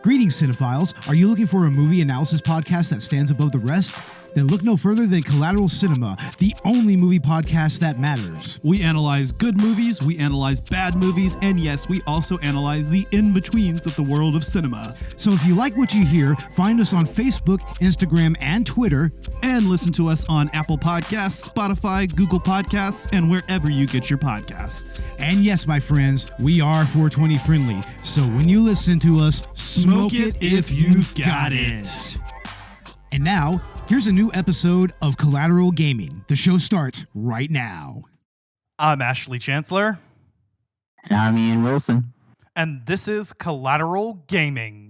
Greetings, cinephiles. Are you looking for a movie analysis podcast that stands above the rest? Then look no further than Collateral Cinema, the only movie podcast that matters. We analyze good movies, we analyze bad movies, and yes, we also analyze the in-betweens of the world of cinema. So if you like what you hear, find us on Facebook, Instagram, and Twitter. And listen to us on Apple Podcasts, Spotify, Google Podcasts, and wherever you get your podcasts. And yes, my friends, we are 420 friendly. So when you listen to us, smoke it if you've got it. And now, here's a new episode of Collateral Gaming. The show starts right now. I'm Ashley Chancellor. And I'm Ian Wilson. And this is Collateral Gaming.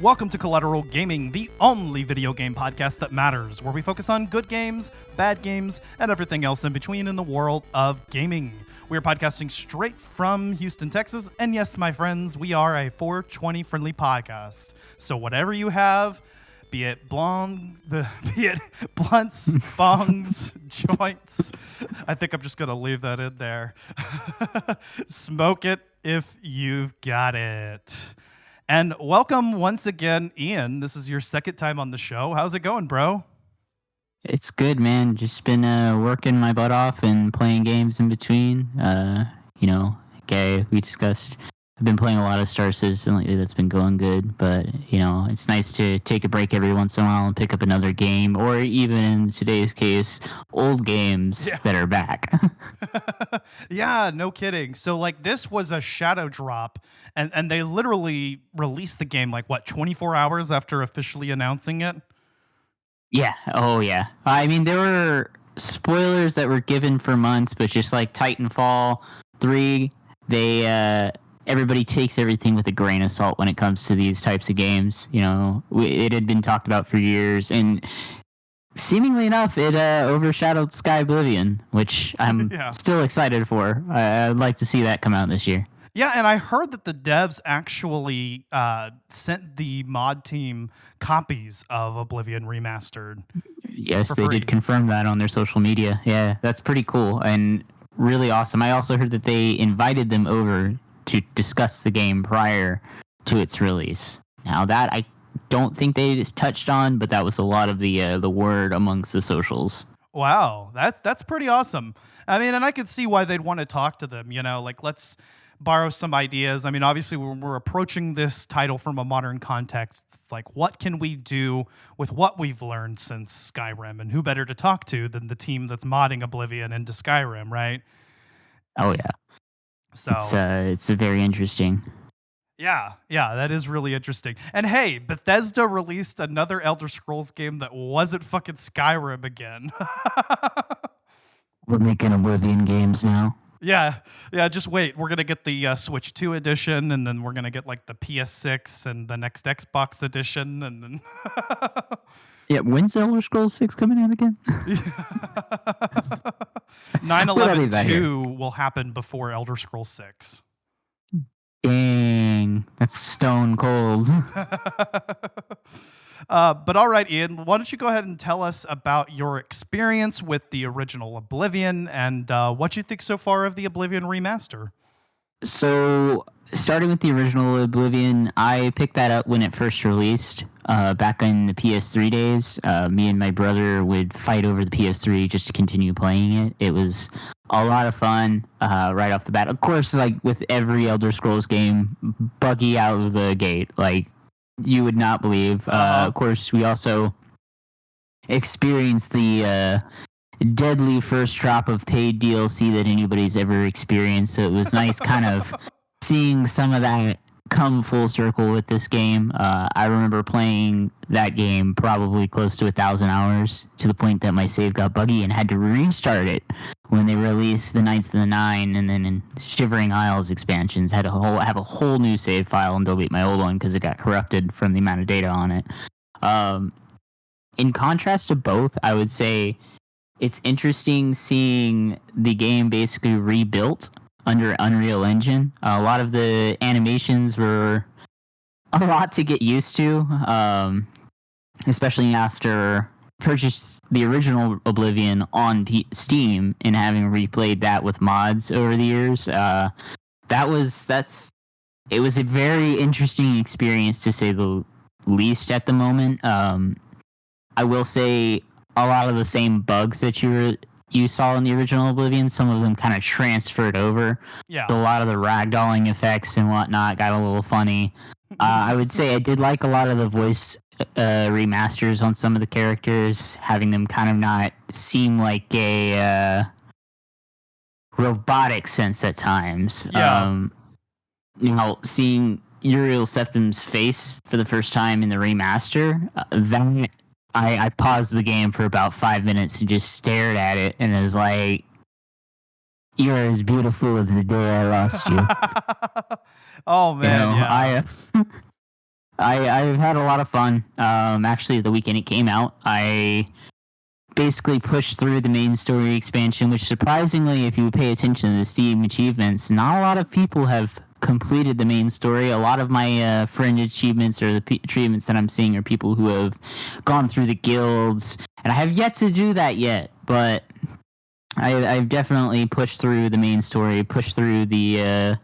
Welcome to Collateral Gaming, the only video game podcast that matters, where we focus on good games, bad games, and everything else in between in the world of gaming. We are podcasting straight from Houston, Texas, and yes, my friends, we are a 420 friendly podcast. So whatever you have, be it blonde, be it blunts, bongs, joints, I think I'm just gonna leave that in there. Smoke it if you've got it. And welcome once again, Ian. This is your second time on the show. How's it going, bro? It's good, man. Just been working my butt off and playing games in between. We discussed. I've been playing a lot of Star Citizen lately. That's been going good. But, it's nice to take a break every once in a while and pick up another game. Or even in today's case, old games that are back. Yeah, no kidding. So, this was a shadow drop. And they literally released the game, 24 hours after officially announcing it? Yeah. Oh, yeah. I mean, there were spoilers that were given for months, but just like Titanfall 3, everybody takes everything with a grain of salt when it comes to these types of games. It had been talked about for years, and seemingly enough, it overshadowed Sky Oblivion, which I'm still excited for. I'd like to see that come out this year. Yeah, and I heard that the devs actually sent the mod team copies of Oblivion Remastered. Yes, they did confirm that on their social media. Yeah, that's pretty cool and really awesome. I also heard that they invited them over to discuss the game prior to its release. Now, that I don't think they just touched on, but that was a lot of the word amongst the socials. Wow, that's pretty awesome. I mean, and I could see why they'd want to talk to them, let's borrow some ideas. I mean, obviously, when we're approaching this title from a modern context, it's what can we do with what we've learned since Skyrim? And who better to talk to than the team that's modding Oblivion into Skyrim, right? Oh, yeah. So it's very interesting. Yeah, that is really interesting. And hey, Bethesda released another Elder Scrolls game that wasn't fucking Skyrim again. We're making Oblivion games now. Yeah, just wait. We're going to get the Switch 2 edition, and then we're going to get the PS6 and the next Xbox edition, and then... Yeah, when's Elder Scrolls 6 coming out again? 9/11 2 will happen before Elder Scrolls 6. Dang, that's stone cold. But all right, Ian, why don't you go ahead and tell us about your experience with the original Oblivion and what you think so far of the Oblivion remaster? So, starting with the original Oblivion, I picked that up when it first released. Back in the PS3 days, me and my brother would fight over the PS3 just to continue playing it. It was a lot of fun right off the bat. Of course, with every Elder Scrolls game, buggy out of the gate. You would not believe. Of course, we also experienced the deadly first drop of paid DLC that anybody's ever experienced. So it was nice kind of seeing some of that come full circle with this game. I remember playing that game probably close to 1,000 hours to the point that my save got buggy and had to restart it when they released the Knights of the Nine and then in Shivering Isles expansions. Had have a whole new save file and delete my old one because it got corrupted from the amount of data on it. In contrast to both, I would say it's interesting seeing the game basically rebuilt under Unreal Engine. A lot of the animations were a lot to get used to, especially after purchased the original Oblivion on Steam and having replayed that with mods over the years. It was a very interesting experience to say the least at the moment. I will say a lot of the same bugs that you saw in the original Oblivion, some of them kind of transferred over. Yeah. So a lot of the ragdolling effects and whatnot got a little funny. I would say I did like a lot of the voice remasters on some of the characters, having them kind of not seem like a robotic sense at times. Yeah. Seeing Uriel Septim's face for the first time in the remaster, then I paused the game for about 5 minutes and just stared at it and was like, "You're as beautiful as the day I lost you." Oh man, yeah. I've had a lot of fun. Actually, the weekend it came out, I basically pushed through the main story expansion, which surprisingly, if you pay attention to the Steam achievements, not a lot of people have completed the main story. A lot of my friend achievements or the achievements that I'm seeing are people who have gone through the guilds, and I have yet to do that yet, but I've definitely pushed through the main story, pushed through the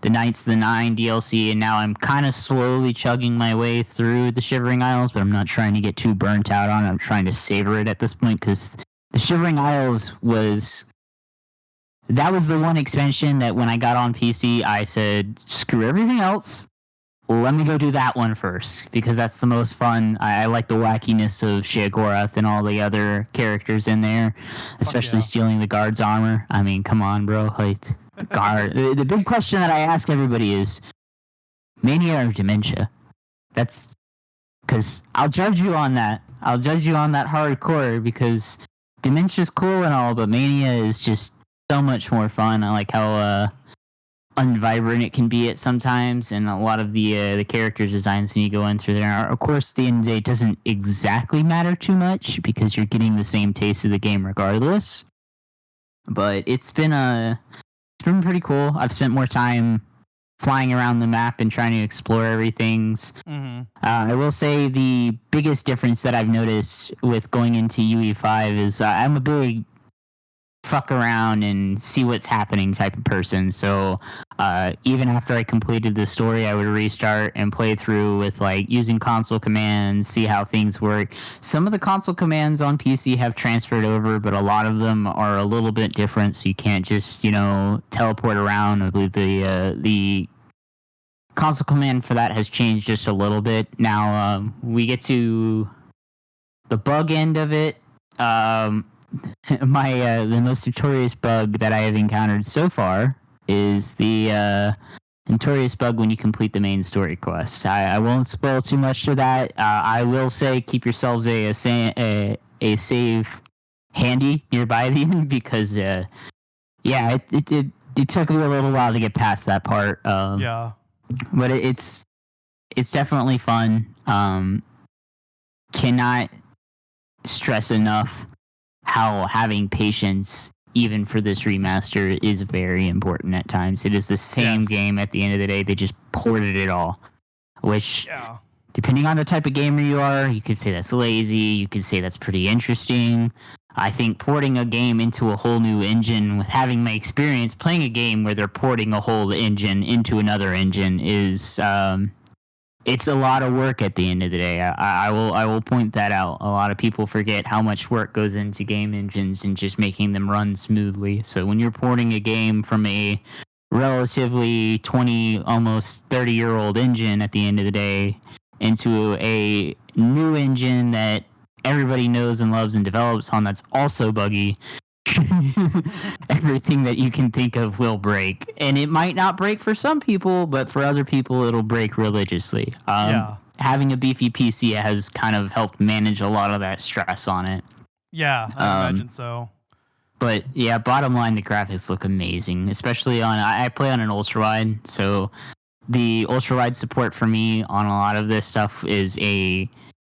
Knights of the Nine DLC, and now I'm kind of slowly chugging my way through the Shivering Isles, but I'm not trying to get too burnt out on it. I'm trying to savor it at this point, because the Shivering Isles was the one expansion that when I got on PC, I said, screw everything else. Let me go do that one first, because that's the most fun. I like the wackiness of Sheogorath and all the other characters in there, especially stealing the guard's armor. I mean, come on, bro. Like, the guard. The big question that I ask everybody is, mania or dementia? That's because I'll judge you on that. I'll judge you on that hardcore, because dementia's cool and all, but mania is just so much more fun. I like how unvibrant it can be at sometimes, and a lot of the characters' designs when you go in through there. Of course, at the end of the day, it doesn't exactly matter too much because you're getting the same taste of the game regardless. But it's been pretty cool. I've spent more time flying around the map and trying to explore everything. Mm-hmm. I will say the biggest difference that I've noticed with going into UE5 is I'm a big fuck around and see what's happening type of person. So even after I completed the story, I would restart and play through with like using console commands, see how things work. Some of the console commands on PC have transferred over, but a lot of them are a little bit different, so you can't just, teleport around. I believe the console command for that has changed just a little bit. Now we get to the bug end of it. The most notorious bug that I have encountered so far is the notorious bug when you complete the main story quest. I won't spoil too much to that. I will say keep yourselves a save handy nearby the end, because it took me a little while to get past that part. But it's definitely fun. Cannot stress enough how having patience, even for this remaster, is very important at times. It is the same game at the end of the day. They just ported it all, which, depending on the type of gamer you are, you could say that's lazy. You could say that's pretty interesting. I think porting a game into a whole new engine, with having my experience playing a game where they're porting a whole engine into another engine, is it's a lot of work at the end of the day. I will point that out. A lot of people forget how much work goes into game engines and just making them run smoothly. So when you're porting a game from a relatively 20, almost 30-year-old engine at the end of the day into a new engine that everybody knows and loves and develops on that's also buggy, everything that you can think of will break. And it might not break for some people, but for other people it'll break religiously. Having a beefy PC has kind of helped manage a lot of that stress on it. I imagine so. But yeah, bottom line, the graphics look amazing, especially on I play on an ultra wide, so the ultra wide support for me on a lot of this stuff is a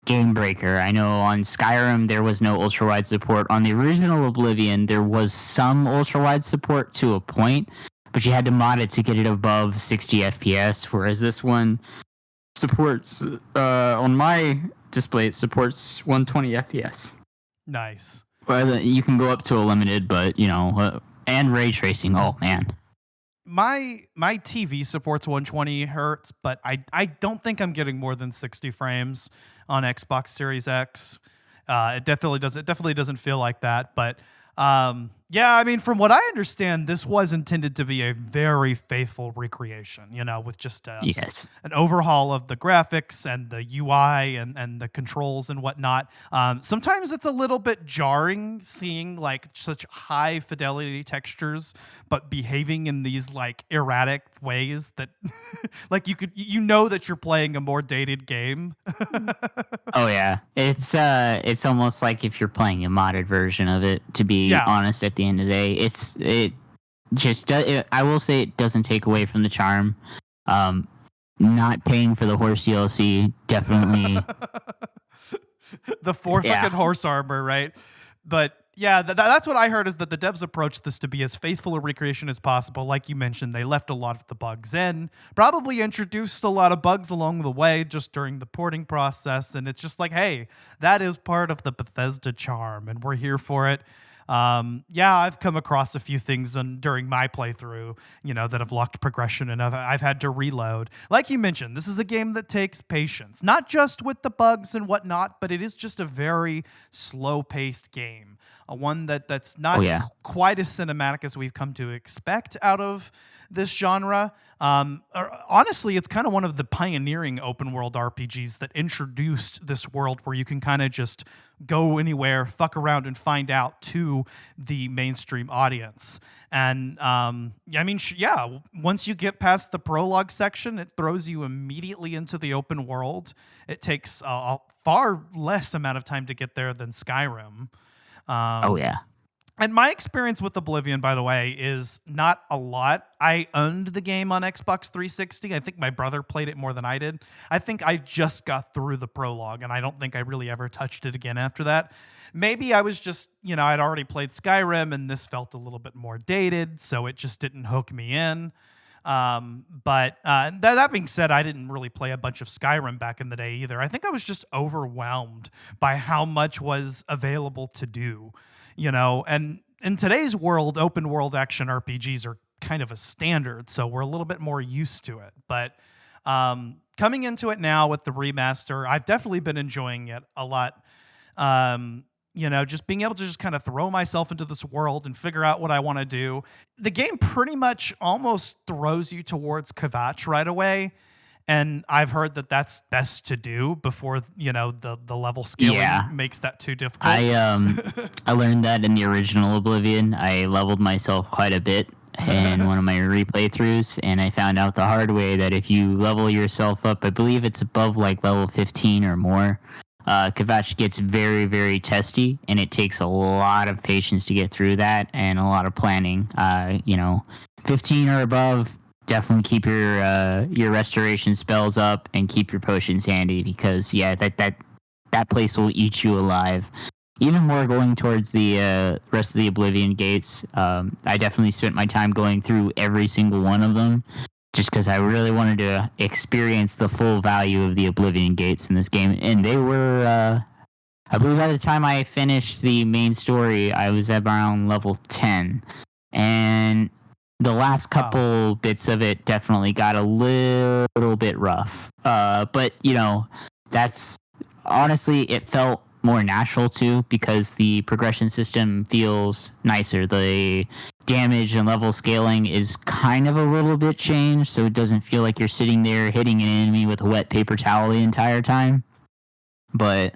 game breaker. I know on Skyrim there was no ultra wide support. On the original Oblivion, there was some ultra wide support to a point, but you had to mod it to get it above 60 FPS. Whereas this one supports on my display, it supports 120 FPS. Nice. Well, you can go up to a limited, but and ray tracing. Oh man. My TV supports 120 hertz, but I don't think I'm getting more than 60 frames on Xbox Series X. It definitely doesn't feel like that, but yeah, I mean, from what I understand, this was intended to be a very faithful recreation, with just an overhaul of the graphics and the UI and the controls and whatnot. Sometimes it's a little bit jarring seeing like such high fidelity textures, but behaving in these like erratic ways that like you know that you're playing a more dated game. Oh yeah, it's almost like if you're playing a modded version of it. To be honest, at the end of the day, I will say it doesn't take away from the charm. Not paying for the horse DLC definitely. The fucking horse armor, right? But yeah, that's what I heard, is that the devs approached this to be as faithful a recreation as possible. Like you mentioned, they left a lot of the bugs in, probably introduced a lot of bugs along the way just during the porting process. And it's just like, hey, that is part of the Bethesda charm, and we're here for it. I've come across a few things during my playthrough, that have locked progression, and I've had to reload. Like you mentioned, this is a game that takes patience, not just with the bugs and whatnot, but it is just a very slow-paced game. One that's not quite as cinematic as we've come to expect out of this genre. Honestly, it's kind of one of the pioneering open world RPGs that introduced this world where you can kind of just go anywhere, fuck around, and find out to the mainstream audience. And once you get past the prologue section, it throws you immediately into the open world. It takes a far less amount of time to get there than Skyrim. And my experience with Oblivion, by the way, is not a lot. I owned the game on Xbox 360. I think my brother played it more than I did. I think I just got through the prologue, and I don't think I really ever touched it again after that. Maybe I was just, I'd already played Skyrim, and this felt a little bit more dated, so it just didn't hook me in. But that being said, I didn't really play a bunch of Skyrim back in the day either. I think I was just overwhelmed by how much was available to do. And in today's world, open world action RPGs are kind of a standard, so we're a little bit more used to it. But coming into it now with the remaster, I've definitely been enjoying it a lot. Just being able to just kind of throw myself into this world and figure out what I want to do. The game pretty much almost throws you towards Kvatch right away. And I've heard that that's best to do before, the level scaling makes that too difficult. I learned that in the original Oblivion. I leveled myself quite a bit in one of my replay throughs, and I found out the hard way that if you level yourself up, I believe it's above like level 15 or more, Kvatch gets very, very testy, and it takes a lot of patience to get through that and a lot of planning. 15 or above, definitely keep your restoration spells up and keep your potions handy, because that place will eat you alive. Even more going towards the rest of the Oblivion gates. I definitely spent my time going through every single one of them, just because I really wanted to experience the full value of the Oblivion gates in this game. And they were, I believe by the time I finished the main story, I was at around level 10. And the last couple bits of it definitely got a little bit rough. But, that's honestly, it felt more natural too, because the progression system feels nicer. The damage and level scaling is kind of a little bit changed, so it doesn't feel like you're sitting there hitting an enemy with a wet paper towel the entire time. But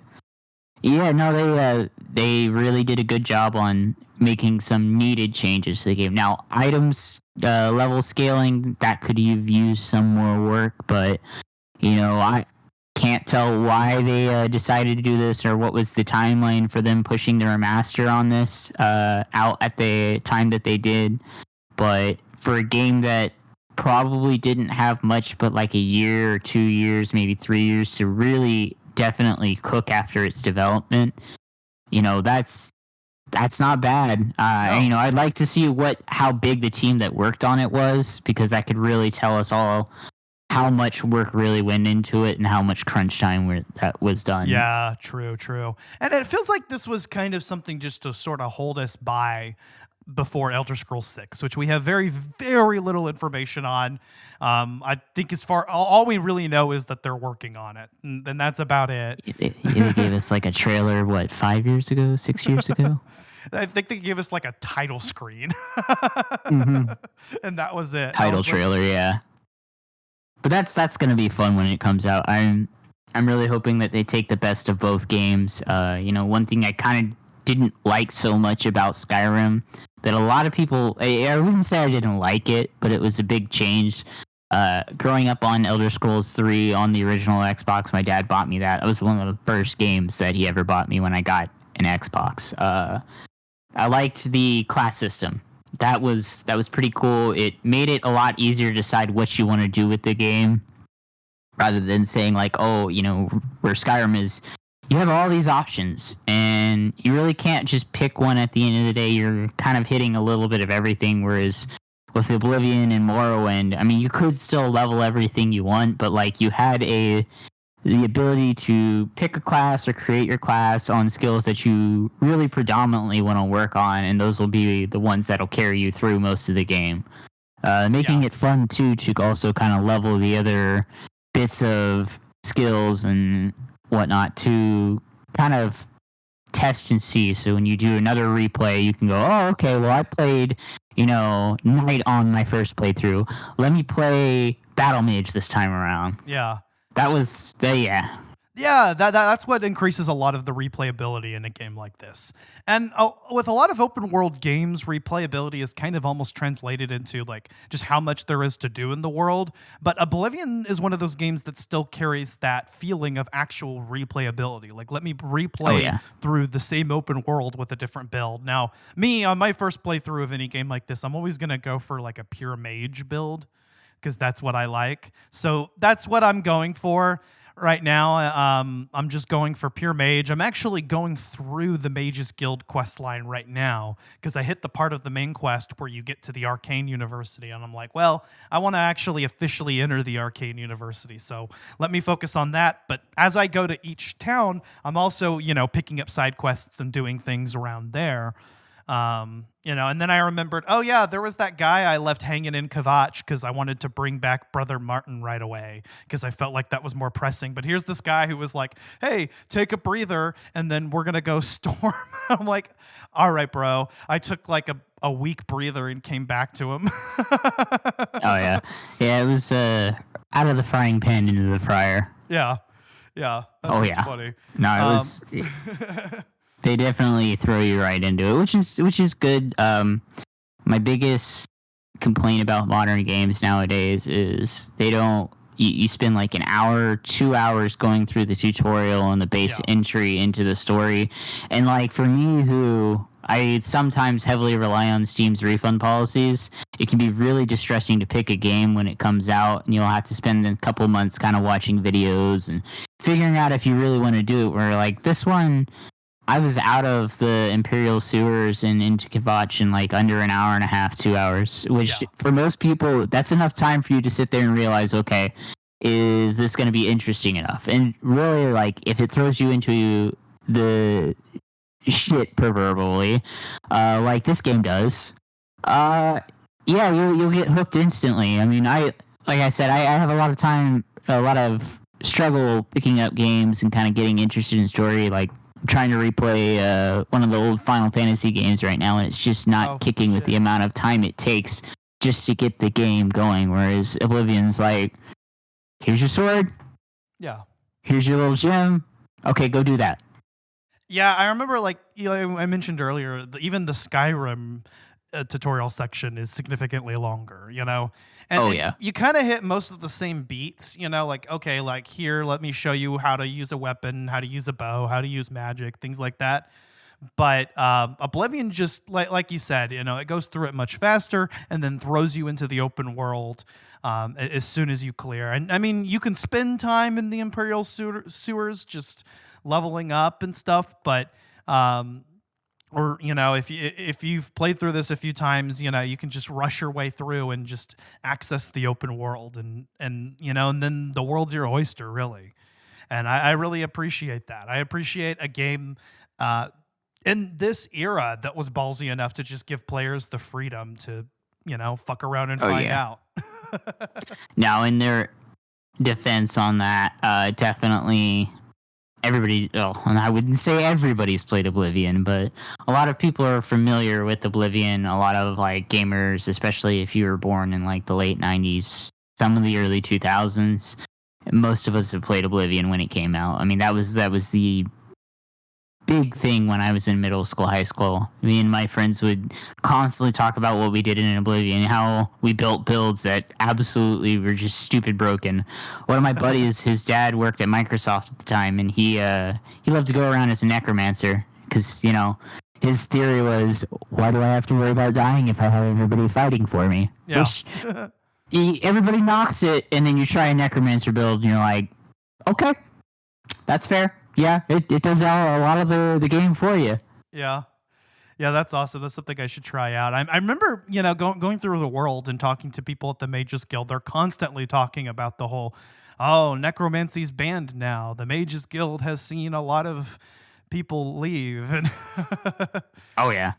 yeah, no, they really did a good job on making some needed changes to the game. Now, items level scaling, that could have used some more work, but I can't tell why they decided to do this, or what was the timeline for them pushing the remaster on this out at the time that they did. But for a game that probably didn't have much but like a year or 2 years, maybe 3 years to really definitely cook after its development, that's not bad. No. I'd like to see how big the team that worked on it was, because that could really tell us all how much work really went into it and how much crunch time that was done. Yeah, true. And it feels like this was kind of something just to sort of hold us by before Elder Scrolls 6, which we have very, very little information on. I think all we really know is that they're working on it, and that's about it. They gave us like a trailer, 5 years ago, 6 years ago? I think they gave us like a title screen, and that was it. Title trailer, yeah. But that's going to be fun when it comes out. I'm really hoping that they take the best of both games. One thing I kind of didn't like so much about Skyrim, that a lot of people, I wouldn't say I didn't like it, but it was a big change. Growing up on Elder Scrolls 3 on the original Xbox, my dad bought me that. It was one of the first games that he ever bought me when I got an Xbox. I liked the class system. That was pretty cool. It made it a lot easier to decide what you want to do with the game, rather than saying like, where Skyrim is, you have all these options and you really can't just pick one at the end of the day. You're kind of hitting a little bit of everything, whereas with Oblivion and Morrowind, you could still level everything you want, but like you had the ability to pick a class or create your class on skills that you really predominantly want to work on, and those will be the ones that'll carry you through most of the game. Making it fun too to also kind of level the other bits of skills and whatnot to kind of test and see. So when you do another replay, you can go, oh, okay, well, I played, Knight on my first playthrough. Let me play Battle Mage this time around. Yeah. Yeah, that's what increases a lot of the replayability in a game like this. And with a lot of open world games, replayability is kind of almost translated into like just how much there is to do in the world. But Oblivion is one of those games that still carries that feeling of actual replayability. Like, let me replay through the same open world with a different build. Now, me, on my first playthrough of any game like this, I'm always going to go for like a pure mage build, because that's what I like. So that's what I'm going for right now. I'm just going for pure mage. I'm actually going through the Mages Guild quest line right now, because I hit the part of the main quest where you get to the Arcane University, and I'm like, well, I want to actually officially enter the Arcane University, so let me focus on that. But as I go to each town, I'm also, picking up side quests and doing things around there. And then I remembered, oh yeah, there was that guy I left hanging in Kvatch because I wanted to bring back Brother Martin right away because I felt like that was more pressing. But here's this guy who was like, hey, take a breather and then we're going to go storm. I'm like, all right, bro. I took like a week breather and came back to him. Oh, yeah. Yeah, it was out of the frying pan into the fryer. Yeah. That's funny. No, it was... They definitely throw you right into it, which is good. My biggest complaint about modern games nowadays is they don't. You spend like an hour, 2 hours going through the tutorial and the base entry into the story, and like for me, who I sometimes heavily rely on Steam's refund policies, it can be really distressing to pick a game when it comes out, and you'll have to spend a couple months kind of watching videos and figuring out if you really want to do it. Where like this one, I was out of the Imperial sewers and into Kvatch in like under an hour and a half, 2 hours, which for most people, that's enough time for you to sit there and realize, okay, is this going to be interesting enough? And really, like, if it throws you into the shit, proverbially, like this game does, you'll get hooked instantly. I mean, like I said, I have a lot of struggle picking up games and kind of getting interested in story, like trying to replay one of the old Final Fantasy games right now, and it's just not kicking with the amount of time it takes just to get the game going. Whereas Oblivion's like, here's your sword. Yeah. Here's your little gem. Okay, go do that. Yeah, I remember, like, I mentioned earlier, even the Skyrim tutorial section is significantly longer, And you kind of hit most of the same beats, like, okay, like here, let me show you how to use a weapon, how to use a bow, how to use magic, things like that. But Oblivion, just like you said, it goes through it much faster and then throws you into the open world as soon as you clear. And I mean, you can spend time in the Imperial sewers just leveling up and stuff, but or if you've played through this a few times, you can just rush your way through and just access the open world, and then the world's your oyster, really. And I really appreciate that. I appreciate a game in this era that was ballsy enough to just give players the freedom to fuck around and find out. Now, in their defense on that, definitely everybody, and I wouldn't say everybody's played Oblivion, but a lot of people are familiar with Oblivion. A lot of like gamers, especially if you were born in like the late 90s, some of the early 2000s, most of us have played Oblivion when it came out. I mean, that was the big thing when I was in middle school, high school. Me and my friends would constantly talk about what we did in Oblivion, how we built builds that absolutely were just stupid broken. One of my buddies, his dad worked at Microsoft at the time, and he loved to go around as a necromancer because, his theory was, why do I have to worry about dying if I have everybody fighting for me? Yeah. Which, everybody knocks it, and then you try a necromancer build, and you're like, okay, that's fair. Yeah, it does a lot of the game for you. Yeah, that's awesome. That's something I should try out. I remember, going through the world and talking to people at the Mages Guild. They're constantly talking about the whole, necromancy's banned now. The Mages Guild has seen a lot of people leave. And oh yeah,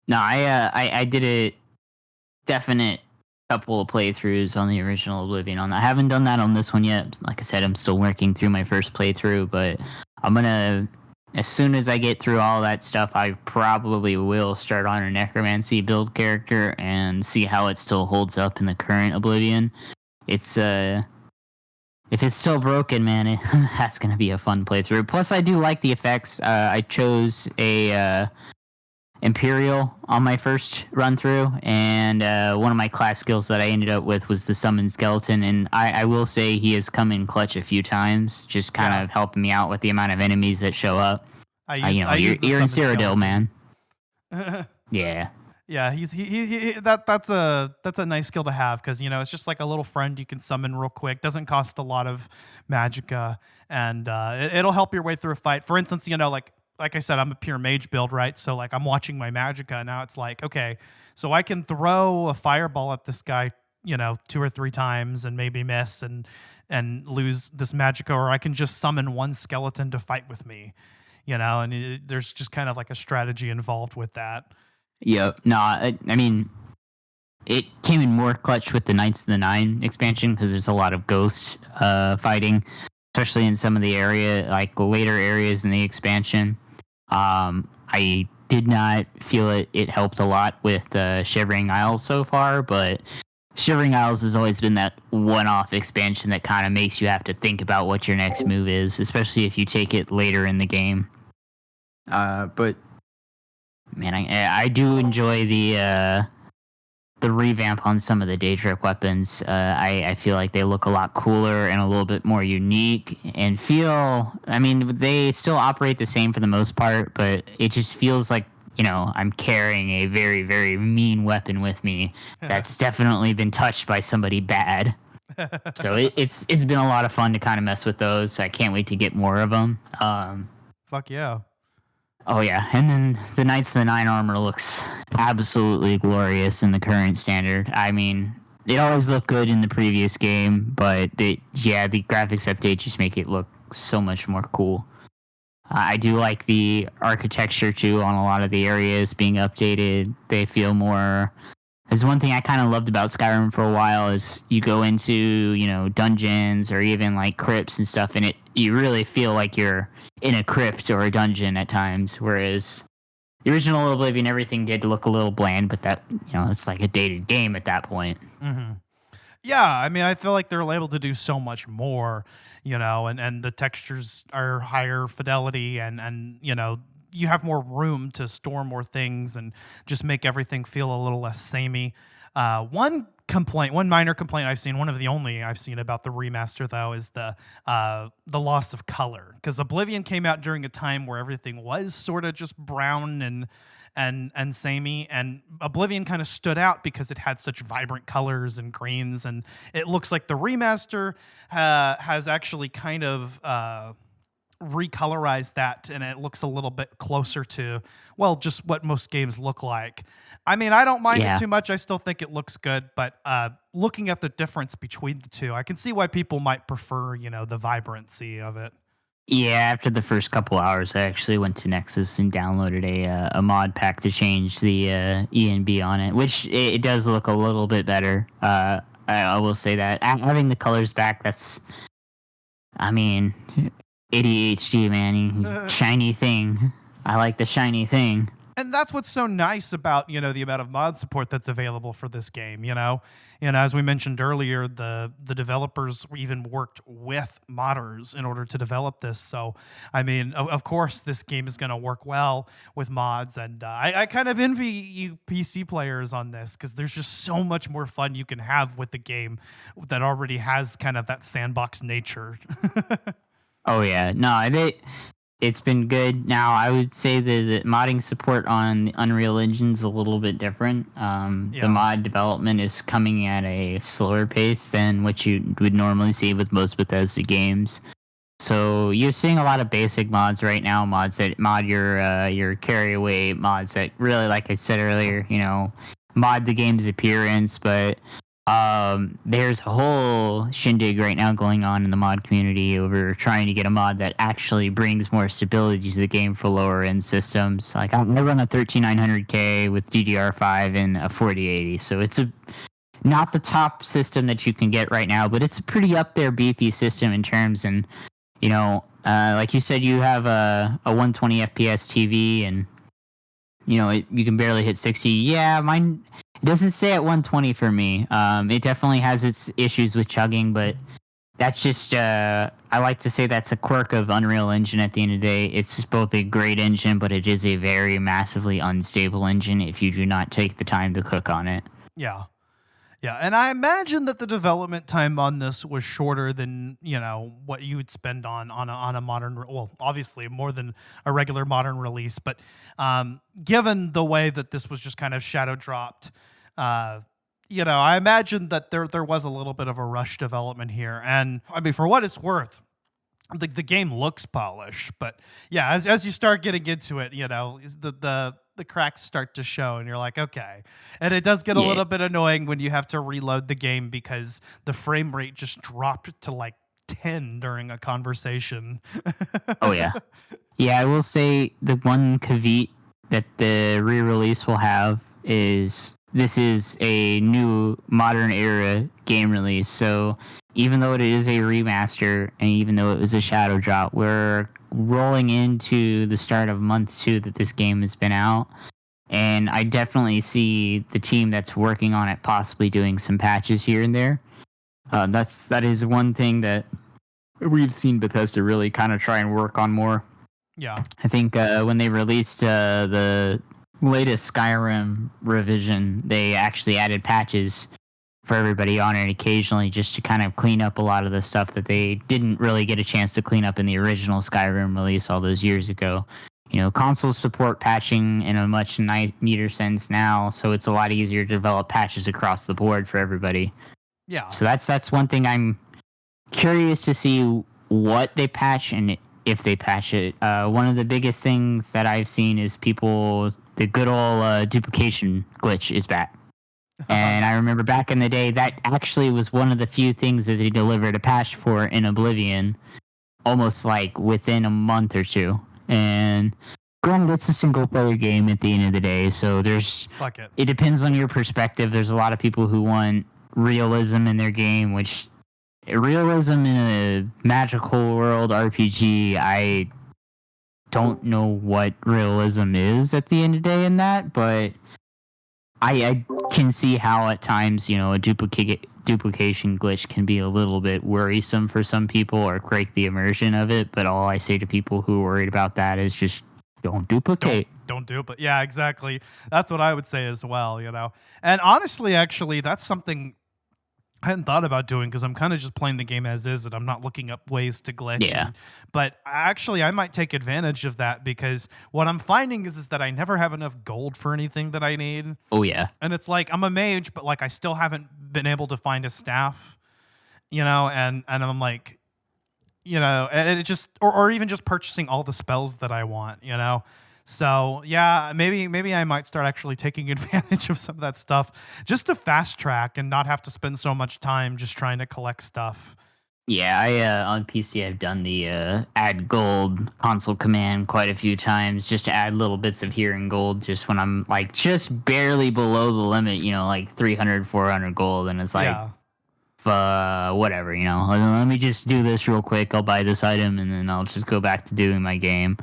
no, I did a definite couple of playthroughs on the original Oblivion. I haven't done that on this one yet. Like I said, I'm still working through my first playthrough, but I'm gonna, as soon as I get through all that stuff, I probably will start on a necromancy build character and see how it still holds up in the current Oblivion. It's if it's still broken, man, that's gonna be a fun playthrough. Plus, I do like the effects. I chose a Imperial on my first run through, and one of my class skills that I ended up with was the summon skeleton, and I will say he has come in clutch a few times, just kind of helping me out with the amount of enemies that show up. You're in Cyrodiil, man. Yeah. Yeah, that's a nice skill to have, because it's just like a little friend you can summon real quick. Doesn't cost a lot of magicka, and it'll help your way through a fight. For instance, like I said, I'm a pure mage build, right? So like I'm watching my magicka, and now it's like, okay, so I can throw a fireball at this guy, 2 or 3 times and maybe miss and lose this magicka, or I can just summon one skeleton to fight with me, and there's just kind of like a strategy involved with that. Yep. No, I mean, it came in more clutch with the Knights of the Nine expansion because there's a lot of ghost fighting, especially in some of the later areas in the expansion. I did not feel it helped a lot with Shivering Isles so far, but Shivering Isles has always been that one-off expansion that kind of makes you have to think about what your next move is, especially if you take it later in the game. But man, I do enjoy the revamp on some of the Daedric weapons. I feel like they look a lot cooler and a little bit more unique, and they still operate the same for the most part, but it just feels like, I'm carrying a very, very mean weapon with me that's definitely been touched by somebody bad. So it's been a lot of fun to kind of mess with those. I can't wait to get more of them. Fuck yeah. Oh yeah, and then the Knights of the Nine armor looks absolutely glorious in the current standard. I mean, it always looked good in the previous game, but the graphics update just make it look so much more cool. I do like the architecture too on a lot of the areas being updated. They feel more. There's one thing I kind of loved about Skyrim for a while is you go into, dungeons or even like crypts and stuff, and you really feel like you're in a crypt or a dungeon at times, whereas the original Oblivion, everything did look a little bland, but that, it's like a dated game at that point. Mm-hmm. Yeah, I mean, I feel like they're able to do so much more, and the textures are higher fidelity, and you have more room to store more things and just make everything feel a little less samey. One minor complaint I've seen, one of the only I've seen about the remaster though, is the loss of color. Because Oblivion came out during a time where everything was sort of just brown and samey, and Oblivion kind of stood out because it had such vibrant colors and greens, and it looks like the remaster has actually kind of recolorized that, and it looks a little bit closer to, well, just what most games look like. I mean, I don't mind it too much. I still think it looks good, but looking at the difference between the two, I can see why people might prefer, the vibrancy of it. Yeah, after the first couple hours, I actually went to Nexus and downloaded a mod pack to change the ENB on it, which it does look a little bit better. I will say that. Having the colors back, that's, I mean, ADHD, man. Shiny thing. I like the shiny thing. And that's what's so nice about, the amount of mod support that's available for this game, And as we mentioned earlier, the developers even worked with modders in order to develop this. So, I mean, of course, this game is going to work well with mods. And I kind of envy you PC players on this, because there's just so much more fun you can have with the game that already has kind of that sandbox nature. Oh, yeah. No, it's been good. Now, I would say the modding support on the Unreal Engine's a little bit different. The mod development is coming at a slower pace than what you would normally see with most Bethesda games. So you're seeing a lot of basic mods right now, mods that mod your carry away, mods that really, like I said earlier, mod the game's appearance, but there's a whole shindig right now going on in the mod community over trying to get a mod that actually brings more stability to the game for lower end systems. Like, I run a 13900K with DDR5 and a 4080, so it's not the top system that you can get right now, but it's a pretty up there beefy system in terms, and like you said, you have a 120 FPS TV, and you can barely hit 60. Yeah, mine doesn't stay at 120 for me. It definitely has its issues with chugging, but that's just, I like to say that's a quirk of Unreal Engine at the end of the day. It's both a great engine, but it is a very massively unstable engine if you do not take the time to cook on it. Yeah. Yeah, and I imagine that the development time on this was shorter than, what you would spend on a modern, well, obviously more than a regular modern release, but given the way that this was just kind of shadow dropped, I imagine that there was a little bit of a rush development here. And I mean, for what it's worth, the game looks polished, but yeah, as you start getting into it, the cracks start to show, and you're like, okay. And it does get a little bit annoying when you have to reload the game because the frame rate just dropped to like 10 during a conversation. Oh, yeah. Yeah, I will say the one caveat that the re-release will have is this is a new modern era game release. So even though it is a remaster and even though it was a shadow drop, we're rolling into the start of month 2 that this game has been out. And I definitely see the team that's working on it possibly doing some patches here and there. That is one thing that we've seen Bethesda really kind of try and work on more. Yeah. I think when they released the latest Skyrim revision, they actually added patches for everybody on it occasionally just to kind of clean up a lot of the stuff that they didn't really get a chance to clean up in the original Skyrim release all those years ago. Consoles support patching in a much neater sense now, so it's a lot easier to develop patches across the board for everybody. Yeah. So that's one thing I'm curious to see what they patch and if they patch it. One of the biggest things that I've seen is the good old duplication glitch is back. And I remember back in the day, that actually was one of the few things that they delivered a patch for in Oblivion, almost like within a month or two. And granted, it's a single-player game at the end of the day, so it depends on your perspective. There's a lot of people who want realism in their game, which realism in a magical world RPG, I don't know what realism is at the end of the day in that, but I can see how at times, a duplication glitch can be a little bit worrisome for some people or break the immersion of it. But all I say to people who are worried about that is just don't duplicate. Don't duplicate. Yeah, exactly. That's what I would say as well, And honestly, actually, that's something I hadn't thought about doing because I'm kind of just playing the game as is and I'm not looking up ways to glitch. Yeah. But actually, I might take advantage of that because what I'm finding is that I never have enough gold for anything that I need. Oh, yeah. And it's like I'm a mage, but like I still haven't been able to find a staff, you know, and I'm like, you know, and it just or even just purchasing all the spells that I want, you know. So yeah, maybe I might start actually taking advantage of some of that stuff just to fast track and not have to spend so much time just trying to collect stuff. Yeah, I on PC I've done the add gold console command quite a few times just to add little bits of hearing gold just when I'm like just barely below the limit, you know, like 300, 400 gold, and it's like Yeah. whatever, you know, let me just do this real quick. I'll buy this item and then I'll just go back to doing my game.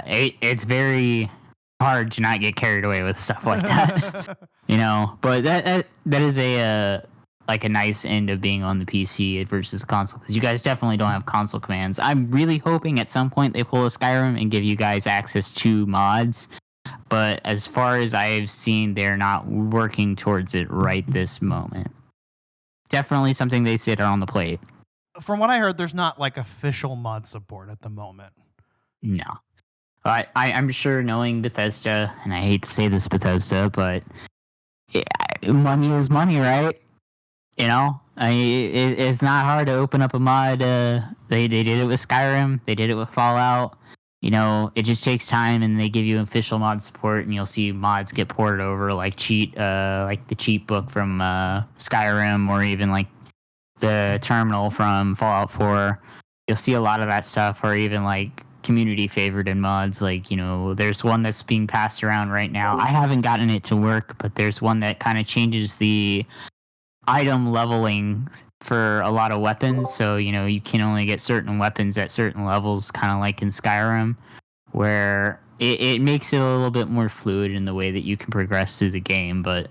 It's very hard to not get carried away with stuff like that, you know. But that is a like a nice end of being on the PC versus the console, because you guys definitely don't have console commands. I'm really hoping at some point they pull a Skyrim and give you guys access to mods. But as far as I've seen, they're not working towards it right this moment. Definitely something they said are on the plate. From what I heard, there's not like official mod support at the moment. No. I'm sure, knowing Bethesda, and I hate to say this, Bethesda, but money is money, right? You know? It's not hard to open up a mod. They did it with Skyrim. They did it with Fallout. You know, it just takes time, and they give you official mod support, and you'll see mods get ported over, like the cheat book from Skyrim, or even like the terminal from Fallout 4. You'll see a lot of that stuff, or even like community favorited mods. Like, you know, there's one that's being passed around right now. I haven't gotten it to work, but there's one that kind of changes the item leveling for a lot of weapons. So, you know, you can only get certain weapons at certain levels, kind of like in Skyrim, where it makes it a little bit more fluid in the way that you can progress through the game. But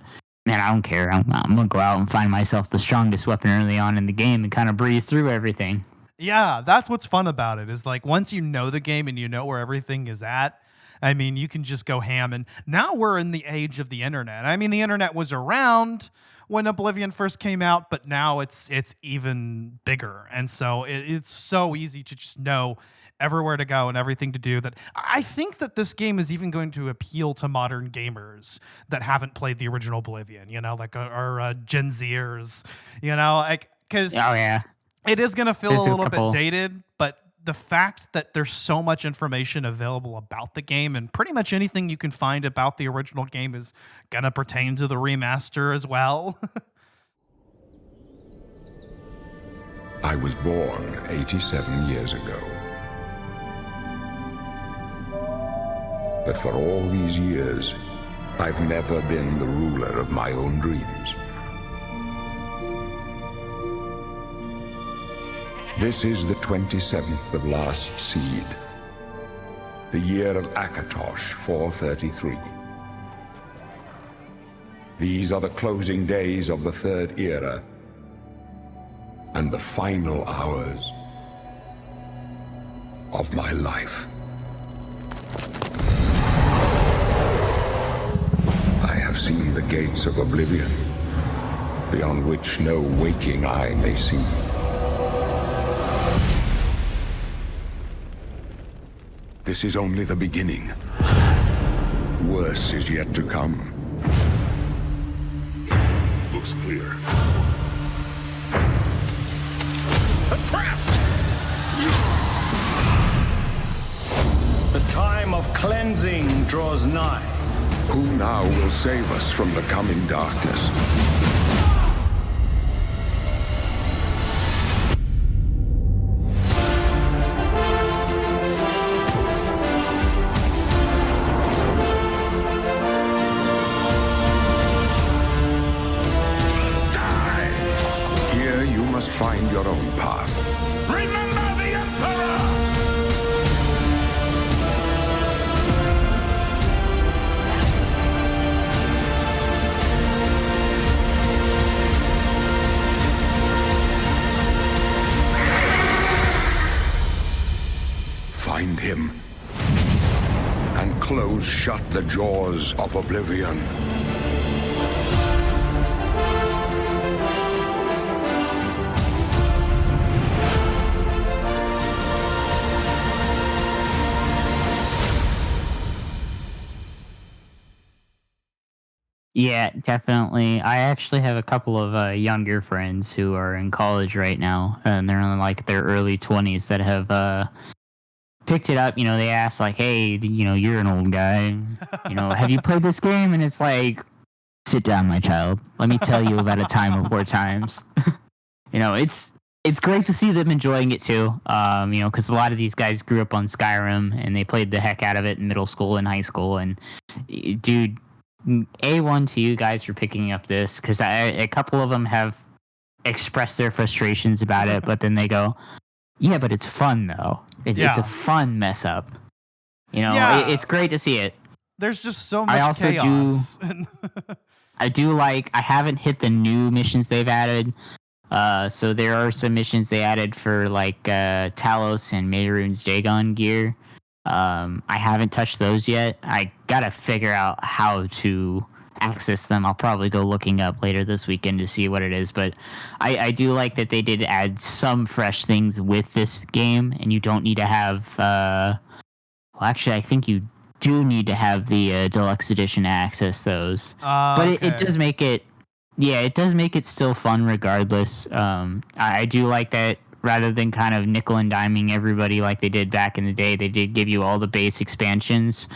man, I don't care. I'm going to go out and find myself the strongest weapon early on in the game and kind of breeze through everything. Yeah, that's what's fun about it, is like once you know the game and you know where everything is at, I mean, you can just go ham. And now we're in the age of the internet. I mean, the internet was around when Oblivion first came out, but now it's even bigger. And so it's so easy to just know everywhere to go and everything to do, that I think that this game is even going to appeal to modern gamers that haven't played the original Oblivion, you know, like our Gen Zers, you know, like, because it is going to feel a little bit dated, but the fact that there's so much information available about the game, and pretty much anything you can find about the original game is going to pertain to the remaster as well. I was born 87 years ago. But for all these years, I've never been the ruler of my own dreams. This is the 27th of last seed, the year of Akatosh 433. These are the closing days of the Third Era, and the final hours of my life. I have seen the gates of Oblivion, beyond which no waking eye may see. This is only the beginning. Worse is yet to come. Looks clear. A trap! The time of cleansing draws nigh. Who now will save us from the coming darkness? Find your own path. Remember the Emperor! Find him and close shut the jaws of Oblivion. Yeah, definitely. I actually have a couple of younger friends who are in college right now, and they're in like their early 20s that have picked it up. They ask like, "Hey, you're an old guy. Have you played this game?" And it's like, "Sit down, my child. Let me tell you about a time of war times." It's great to see them enjoying it too. Because a lot of these guys grew up on Skyrim and they played the heck out of it in middle school and high school. And dude, A1 to you guys for picking up this, because a couple of them have expressed their frustrations about it, but then they go, "Yeah, but it's fun though. It's a fun mess up." It's great to see it. There's just so much chaos. I haven't hit the new missions they've added. So there are some missions they added for like Talos and Mehrunes Dagon gear. I haven't touched those yet. I gotta figure out how to access them. I'll probably go looking up later this weekend to see what it is. But I do like that they did add some fresh things with this game, and you don't need to have. Actually, I think you do need to have the deluxe edition to access those. But it does make it. Yeah, it does make it still fun regardless. I do like that rather than kind of nickel and diming everybody like they did back in the day. They did give you all the base expansions.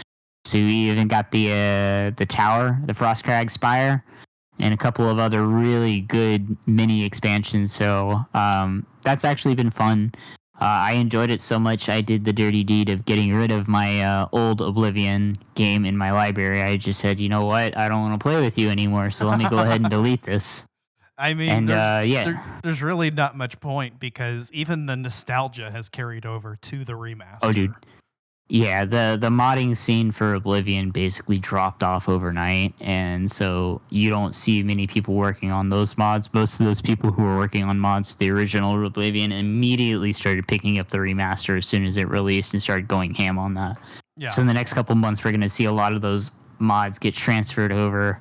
So you even got the tower, the Frostcrag Spire, and a couple of other really good mini expansions. So that's actually been fun. I enjoyed it so much, I did the dirty deed of getting rid of my old Oblivion game in my library. I just said, you know what? I don't want to play with you anymore, so let me go ahead and delete this. I mean, there's really not much point because even the nostalgia has carried over to the remaster. Oh, dude. Yeah, the modding scene for Oblivion basically dropped off overnight, and so you don't see many people working on those mods. Most of those people who were working on mods to the original Oblivion immediately started picking up the remaster as soon as it released and started going ham on that. Yeah. So in the next couple months, we're going to see a lot of those mods get transferred over.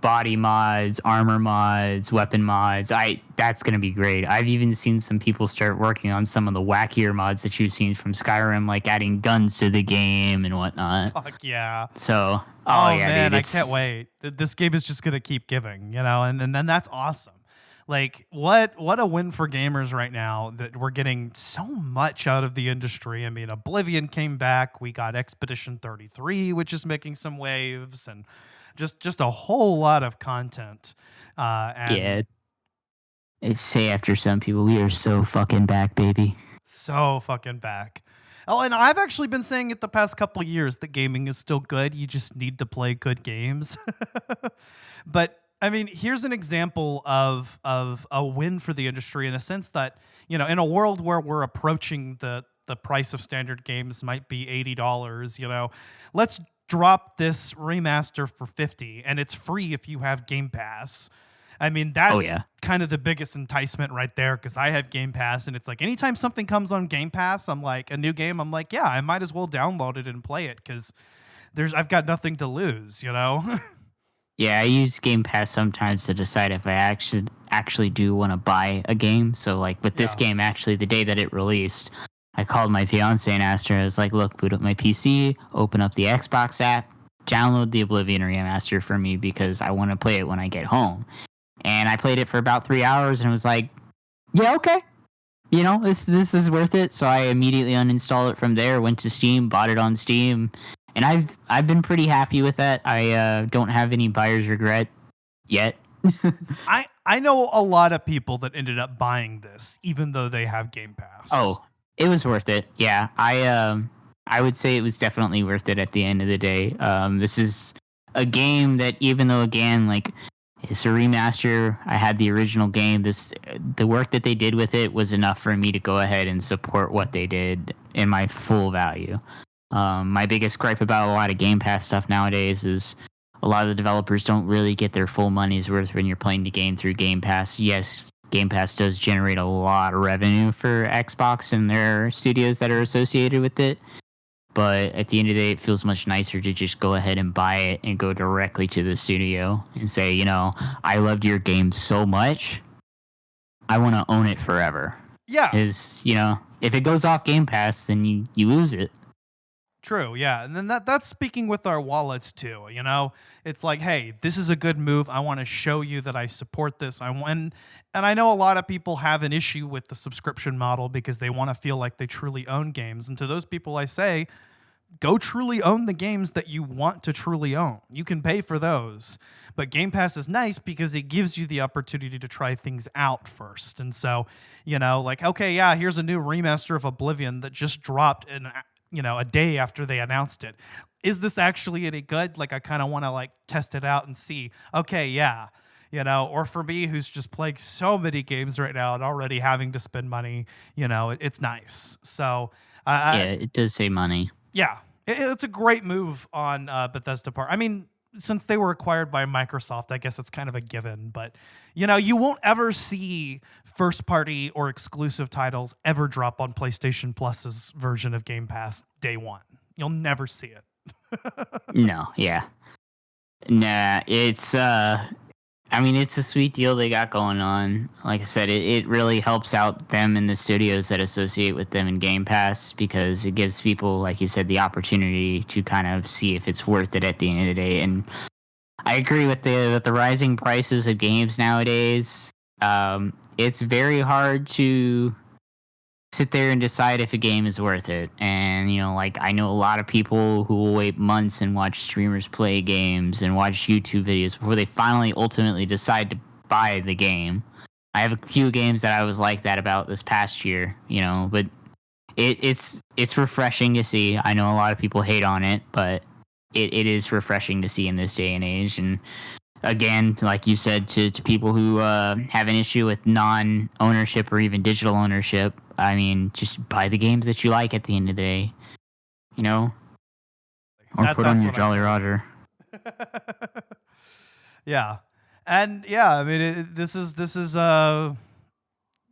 Body mods, armor mods, weapon mods. That's going to be great. I've even seen some people start working on some of the wackier mods that you've seen from Skyrim, like adding guns to the game and whatnot. Fuck yeah. So, man, dude, I can't wait. This game is just going to keep giving, and then that's awesome. Like, what a win for gamers right now that we're getting so much out of the industry. I mean, Oblivion came back. We got Expedition 33, which is making some waves, and just a whole lot of content. Yeah. It's say after some people, we are so fucking back, baby. So fucking back. Oh, and I've actually been saying it the past couple of years that gaming is still good. You just need to play good games. But I mean, here's an example of a win for the industry in a sense that, in a world where we're approaching the price of standard games might be $80, let's drop this remaster for $50 and it's free if you have Game Pass. I mean, that's kind of the biggest enticement right there, because I have Game Pass and it's like anytime something comes on Game Pass, I'm like, a new game, I'm like, yeah, I might as well download it and play it because I've got nothing to lose, Yeah, I use Game Pass sometimes to decide if I actually do want to buy a game. So like with this game, actually the day that it released, I called my fiance and asked her, I was like, look, boot up my PC, open up the Xbox app, download the Oblivion remaster for me because I want to play it when I get home. And I played it for about 3 hours and was like, yeah, okay. This is worth it. So I immediately uninstalled it from there, went to Steam, bought it on Steam. And I've been pretty happy with that. I don't have any buyer's regret yet. I know a lot of people that ended up buying this, even though they have Game Pass. Oh, it was worth it. Yeah, I would say it was definitely worth it at the end of the day. This is a game that, even though, again, like, it's a remaster, I had the original game. The work that they did with it was enough for me to go ahead and support what they did in my full value. My biggest gripe about a lot of Game Pass stuff nowadays is a lot of the developers don't really get their full money's worth when you're playing the game through Game Pass. Yes, Game Pass does generate a lot of revenue for Xbox and their studios that are associated with it. But at the end of the day, it feels much nicer to just go ahead and buy it and go directly to the studio and say, I loved your game so much, I want to own it forever. Yeah. If it goes off Game Pass, then you lose it. True, yeah. And then that's speaking with our wallets too, you know? It's like, hey, this is a good move. I want to show you that I support this. And I know a lot of people have an issue with the subscription model because they want to feel like they truly own games. And to those people I say, go truly own the games that you want to truly own. You can pay for those. But Game Pass is nice because it gives you the opportunity to try things out first. And so, you know, like, okay, yeah, here's a new remaster of Oblivion that just dropped a day after they announced it. Is this actually any good? Like, I kind of want to like test it out and see, okay, yeah, you know, or for me, who's just playing so many games right now and already having to spend money, you know, it's nice. So, it does save money. Yeah, it's a great move on Bethesda part. I mean, since they were acquired by Microsoft, I guess it's kind of a given. But, you know, you won't ever see first-party or exclusive titles ever drop on PlayStation Plus's version of Game Pass day one. You'll never see it. No, yeah. Nah, it's it's a sweet deal they got going on. Like I said, it really helps out them and the studios that associate with them in Game Pass because it gives people, like you said, the opportunity to kind of see if it's worth it at the end of the day. And I agree with the rising prices of games nowadays. It's very hard to sit there and decide if a game is worth it. And, you know, like I know a lot of people who will wait months and watch streamers play games and watch YouTube videos before they finally ultimately decide to buy the game. I have a few games that I was like that about this past year, you know, but it's refreshing to see. I know a lot of people hate on it, but it is refreshing to see in this day and age. And again, like you said, to people who have an issue with non-ownership or even digital ownership, I mean, just buy the games that you like at the end of the day, you know? Or put on your Jolly Roger. Yeah. And yeah, I mean, this is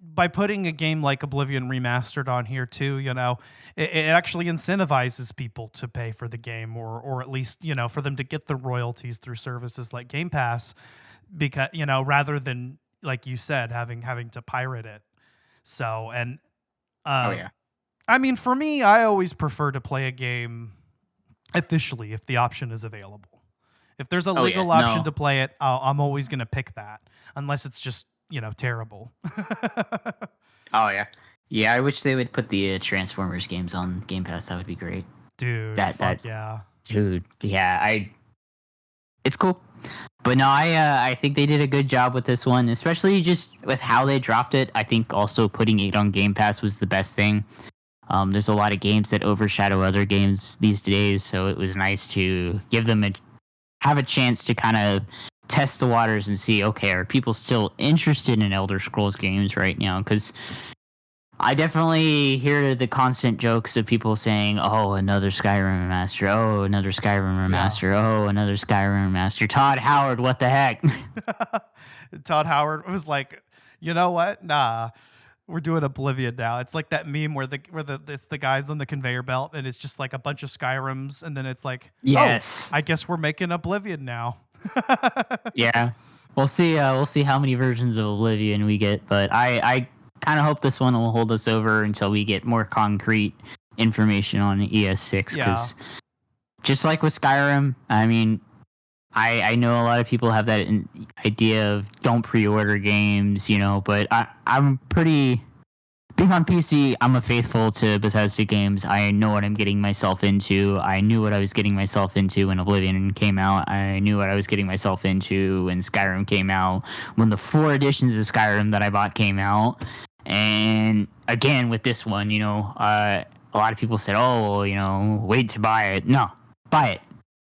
by putting a game like Oblivion Remastered on here too, you know, it actually incentivizes people to pay for the game or at least, you know, for them to get the royalties through services like Game Pass because, you know, rather than, like you said, having to pirate it. So, and I mean, for me, I always prefer to play a game officially if the option is available. If there's a legal option to play it, I'm always going to pick that unless it's just, you know, terrible. Oh, yeah. Yeah, I wish they would put the Transformers games on Game Pass. That would be great. Dude, yeah. Dude, yeah, it's cool. But no, I think they did a good job with this one, especially just with how they dropped it. I think also putting it on Game Pass was the best thing. There's a lot of games that overshadow other games these days, so it was nice to give them have a chance to kind of test the waters and see, okay, are people still interested in Elder Scrolls games right now? Because I definitely hear the constant jokes of people saying, oh, another Skyrim remaster, oh, another Skyrim remaster, oh, another Skyrim remaster. Todd Howard, what the heck? Todd Howard was like, you know what? Nah, we're doing Oblivion now. It's like that meme where it's the guys on the conveyor belt and it's just like a bunch of Skyrims and then it's like, yes, oh, I guess we're making Oblivion now. Yeah, we'll see how many versions of Oblivion we get, but I kind of hope this one will hold us over until we get more concrete information on ES6 because just like with Skyrim, I mean, I know a lot of people have that idea of don't pre-order games, you know, but I'm pretty being on PC, I'm a faithful to Bethesda games. I know what I'm getting myself into. I knew what I was getting myself into when Oblivion came out. I knew what I was getting myself into when Skyrim came out, when the 4 editions of Skyrim that I bought came out. And again, with this one, you know, a lot of people said, oh, well, you know, wait to buy it. No, buy it.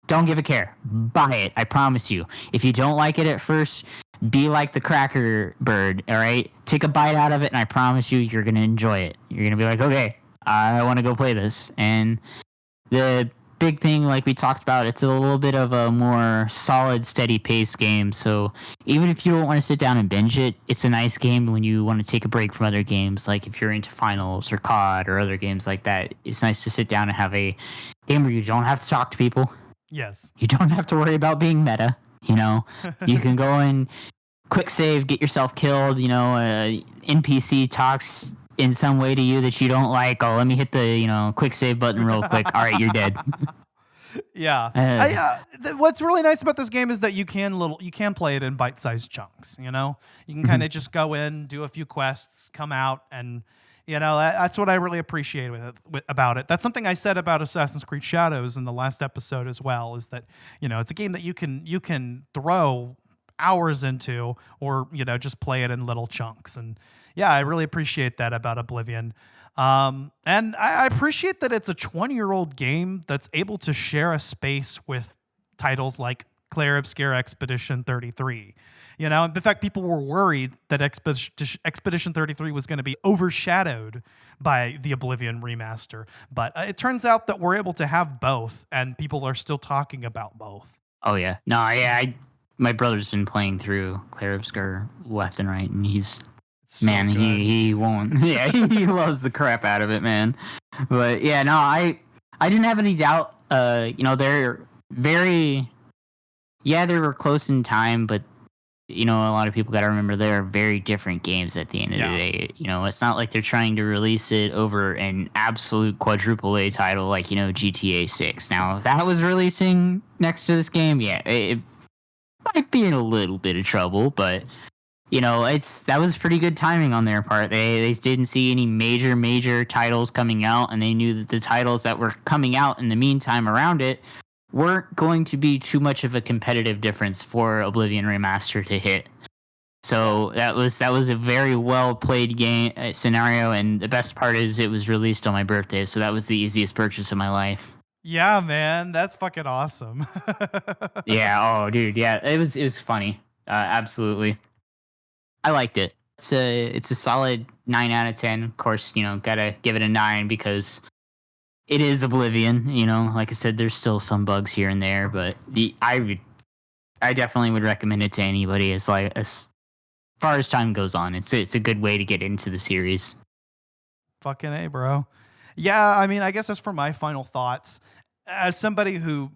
Don't give a care. Buy it. I promise you. If you don't like it at first, be like the cracker bird, all right? Take a bite out of it, and I promise you, you're going to enjoy it. You're going to be like, okay, I want to go play this. And the big thing, like we talked about, it's a little bit of a more solid, steady pace game. So even if you don't want to sit down and binge it, it's a nice game when you want to take a break from other games. Like if you're into finals or COD or other games like that, it's nice to sit down and have a game where you don't have to talk to people. Yes. You don't have to worry about being meta. You know, you can go and quick save, get yourself killed. You know, NPC talks in some way to you that you don't like? Oh, let me hit the quick save button real quick. All right, you're dead. Yeah. What's really nice about this game is that you can play it in bite-sized chunks. You can kind of just go in, do a few quests, come out, and that's what I really appreciate about it. That's something I said about Assassin's Creed Shadows in the last episode as well. Is that it's a game that you can throw hours into, or just play it in little chunks. And yeah, I really appreciate that about Oblivion. And I appreciate that it's a 20-year-old game that's able to share a space with titles like Clair Obscure Expedition 33. In fact, people were worried that Expedition 33 was going to be overshadowed by the Oblivion remaster. But it turns out that we're able to have both, and people are still talking about both. Oh, yeah. No, yeah, my brother's been playing through Clair Obscure left and right, and he's... So man, good. he won't. Yeah, he loves the crap out of it, man. But yeah, no, I didn't have any doubt. They're very, they were close in time, but a lot of people got to remember they're very different games at the end of the day. It's not like they're trying to release it over an absolute quadruple A title like GTA 6. Now, if that was releasing next to this game, it might be in a little bit of trouble, but. That was pretty good timing on their part. They didn't see any major titles coming out, and they knew that the titles that were coming out in the meantime around it weren't going to be too much of a competitive difference for Oblivion Remastered to hit. So that was a very well played game scenario, and the best part is it was released on my birthday, so that was the easiest purchase of my life. Yeah, man, that's fucking awesome. Yeah, oh dude, yeah, it was funny, absolutely. I liked it. It's a solid 9 out of 10. Of course, gotta give it a 9 because it is Oblivion. Like I said, there's still some bugs here and there, but I definitely would recommend it to anybody as far as time goes on. It's a good way to get into the series. Fucking A, bro. Yeah, I mean, I guess as for my final thoughts, as somebody who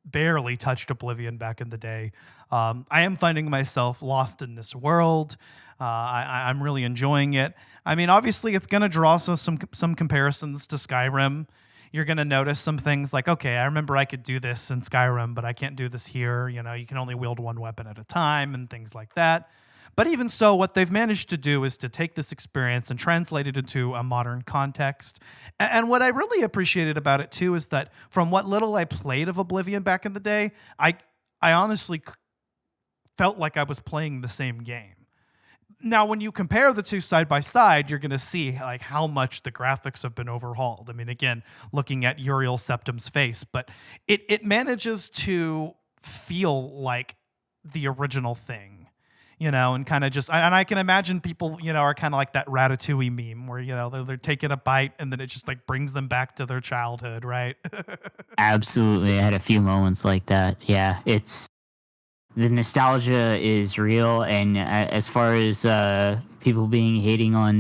barely touched Oblivion back in the day, I am finding myself lost in this world. I'm really enjoying it. I mean, obviously, it's going to draw some comparisons to Skyrim. You're going to notice some things like, okay, I remember I could do this in Skyrim, but I can't do this here. You can only wield one weapon at a time and things like that. But even so, what they've managed to do is to take this experience and translate it into a modern context. And what I really appreciated about it, too, is that from what little I played of Oblivion back in the day, I honestly felt like I was playing the same game. Now, when you compare the two side by side, you're going to see how much the graphics have been overhauled. I mean, again, looking at Uriel Septim's face, but it manages to feel like the original thing, and kind of and I can imagine people, are kind of like that Ratatouille meme where, they're taking a bite and then it just brings them back to their childhood, right? Absolutely. I had a few moments like that. Yeah, the nostalgia is real, and as far as people hating on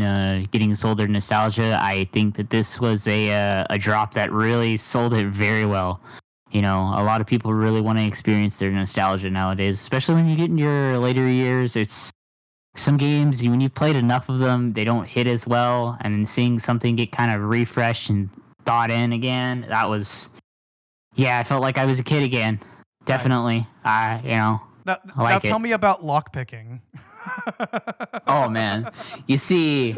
getting sold their nostalgia, I think that this was a drop that really sold it very well. A lot of people really want to experience their nostalgia nowadays, especially when you get in your later years. It's some games, when you've played enough of them, they don't hit as well, and seeing something get kind of refreshed and thought in again, that was, I felt like I was a kid again. Definitely. Nice. Now tell me about lockpicking. Oh, man. You see,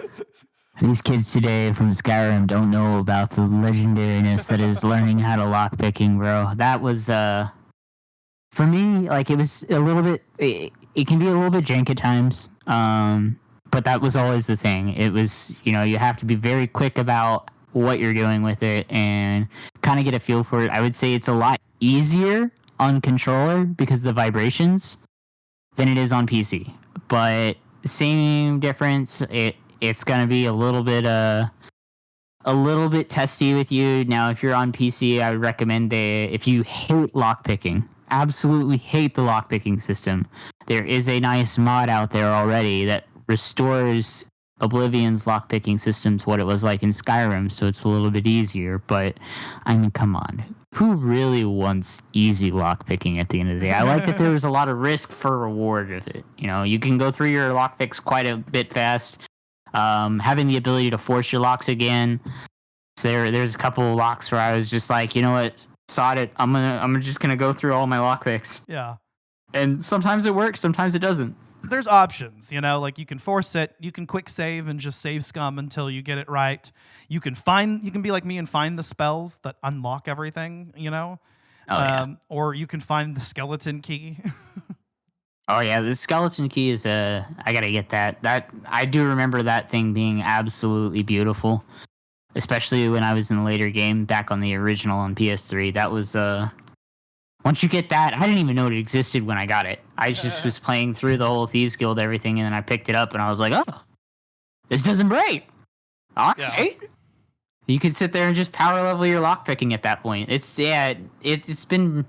these kids today from Skyrim don't know about the legendariness that is learning how to lockpicking, bro. That was, for me, it was a little bit, it can be a little bit jank at times, but that was always the thing. It was, you have to be very quick about what you're doing with it and kind of get a feel for it. I would say it's a lot easier on controller because of the vibrations than it is on PC. But same difference. It's gonna be a little bit testy with you. Now, if you're on PC, I would recommend if you hate lockpicking, absolutely hate the lockpicking system, there is a nice mod out there already that restores Oblivion's lockpicking system to what it was like in Skyrim, so it's a little bit easier. But I mean, come on, who really wants easy lockpicking at the end of the day? I like that there was a lot of risk for reward with it. You can go through your lockpicks quite a bit fast. Having the ability to force your locks again. There's a couple of locks where I was just like, you know what, sod it. I'm just gonna go through all my lockpicks. Yeah. And sometimes it works, sometimes it doesn't. There's options, like you can force it, you can quick save and just save scum until you get it right. You can be like me and find the spells that unlock everything, or you can find the skeleton key. Oh yeah, the skeleton key is I gotta get that. That I do remember that thing being absolutely beautiful, especially when I was in the later game back on the original on PS3. That was once you get that, I didn't even know it existed when I got it. I just was playing through the whole Thieves Guild, everything, and then I picked it up and I was like, oh, this doesn't break. All right. Yeah. You can sit there and just power level your lockpicking at that point. It's been,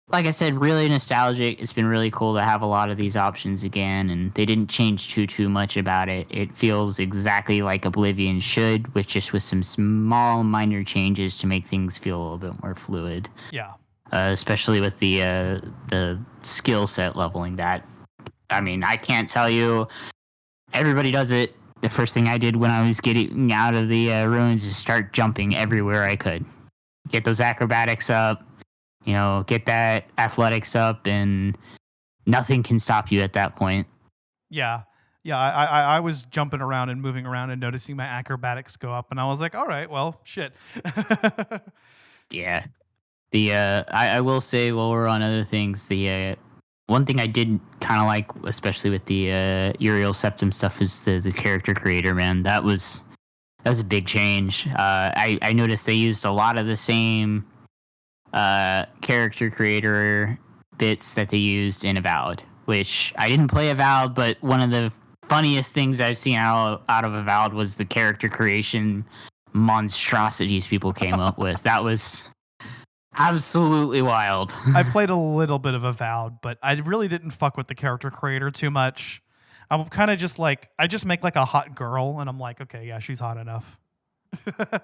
like I said, really nostalgic. It's been really cool to have a lot of these options again, and they didn't change too much about it. It feels exactly like Oblivion should, with some small minor changes to make things feel a little bit more fluid. Yeah. Especially with the skill set leveling. That, I mean, I can't tell you. Everybody does it. The first thing I did when I was getting out of the ruins is start jumping everywhere I could. Get those acrobatics up, get that athletics up, and nothing can stop you at that point. Yeah. Yeah, I was jumping around and moving around and noticing my acrobatics go up, and I was like, all right, well, shit. Yeah. I will say, while we're on other things, the one thing I did kind of like, especially with the Uriel Septim stuff, is the character creator, man. That was a big change. I noticed they used a lot of the same character creator bits that they used in Avowed, which I didn't play Avowed, but one of the funniest things I've seen out of Avowed was the character creation monstrosities people came up with. That was absolutely wild. I played a little bit of Avowed, but I really didn't fuck with the character creator too much. I'm kind of just like, I just make like a hot girl, and I'm like, okay, yeah, she's hot enough.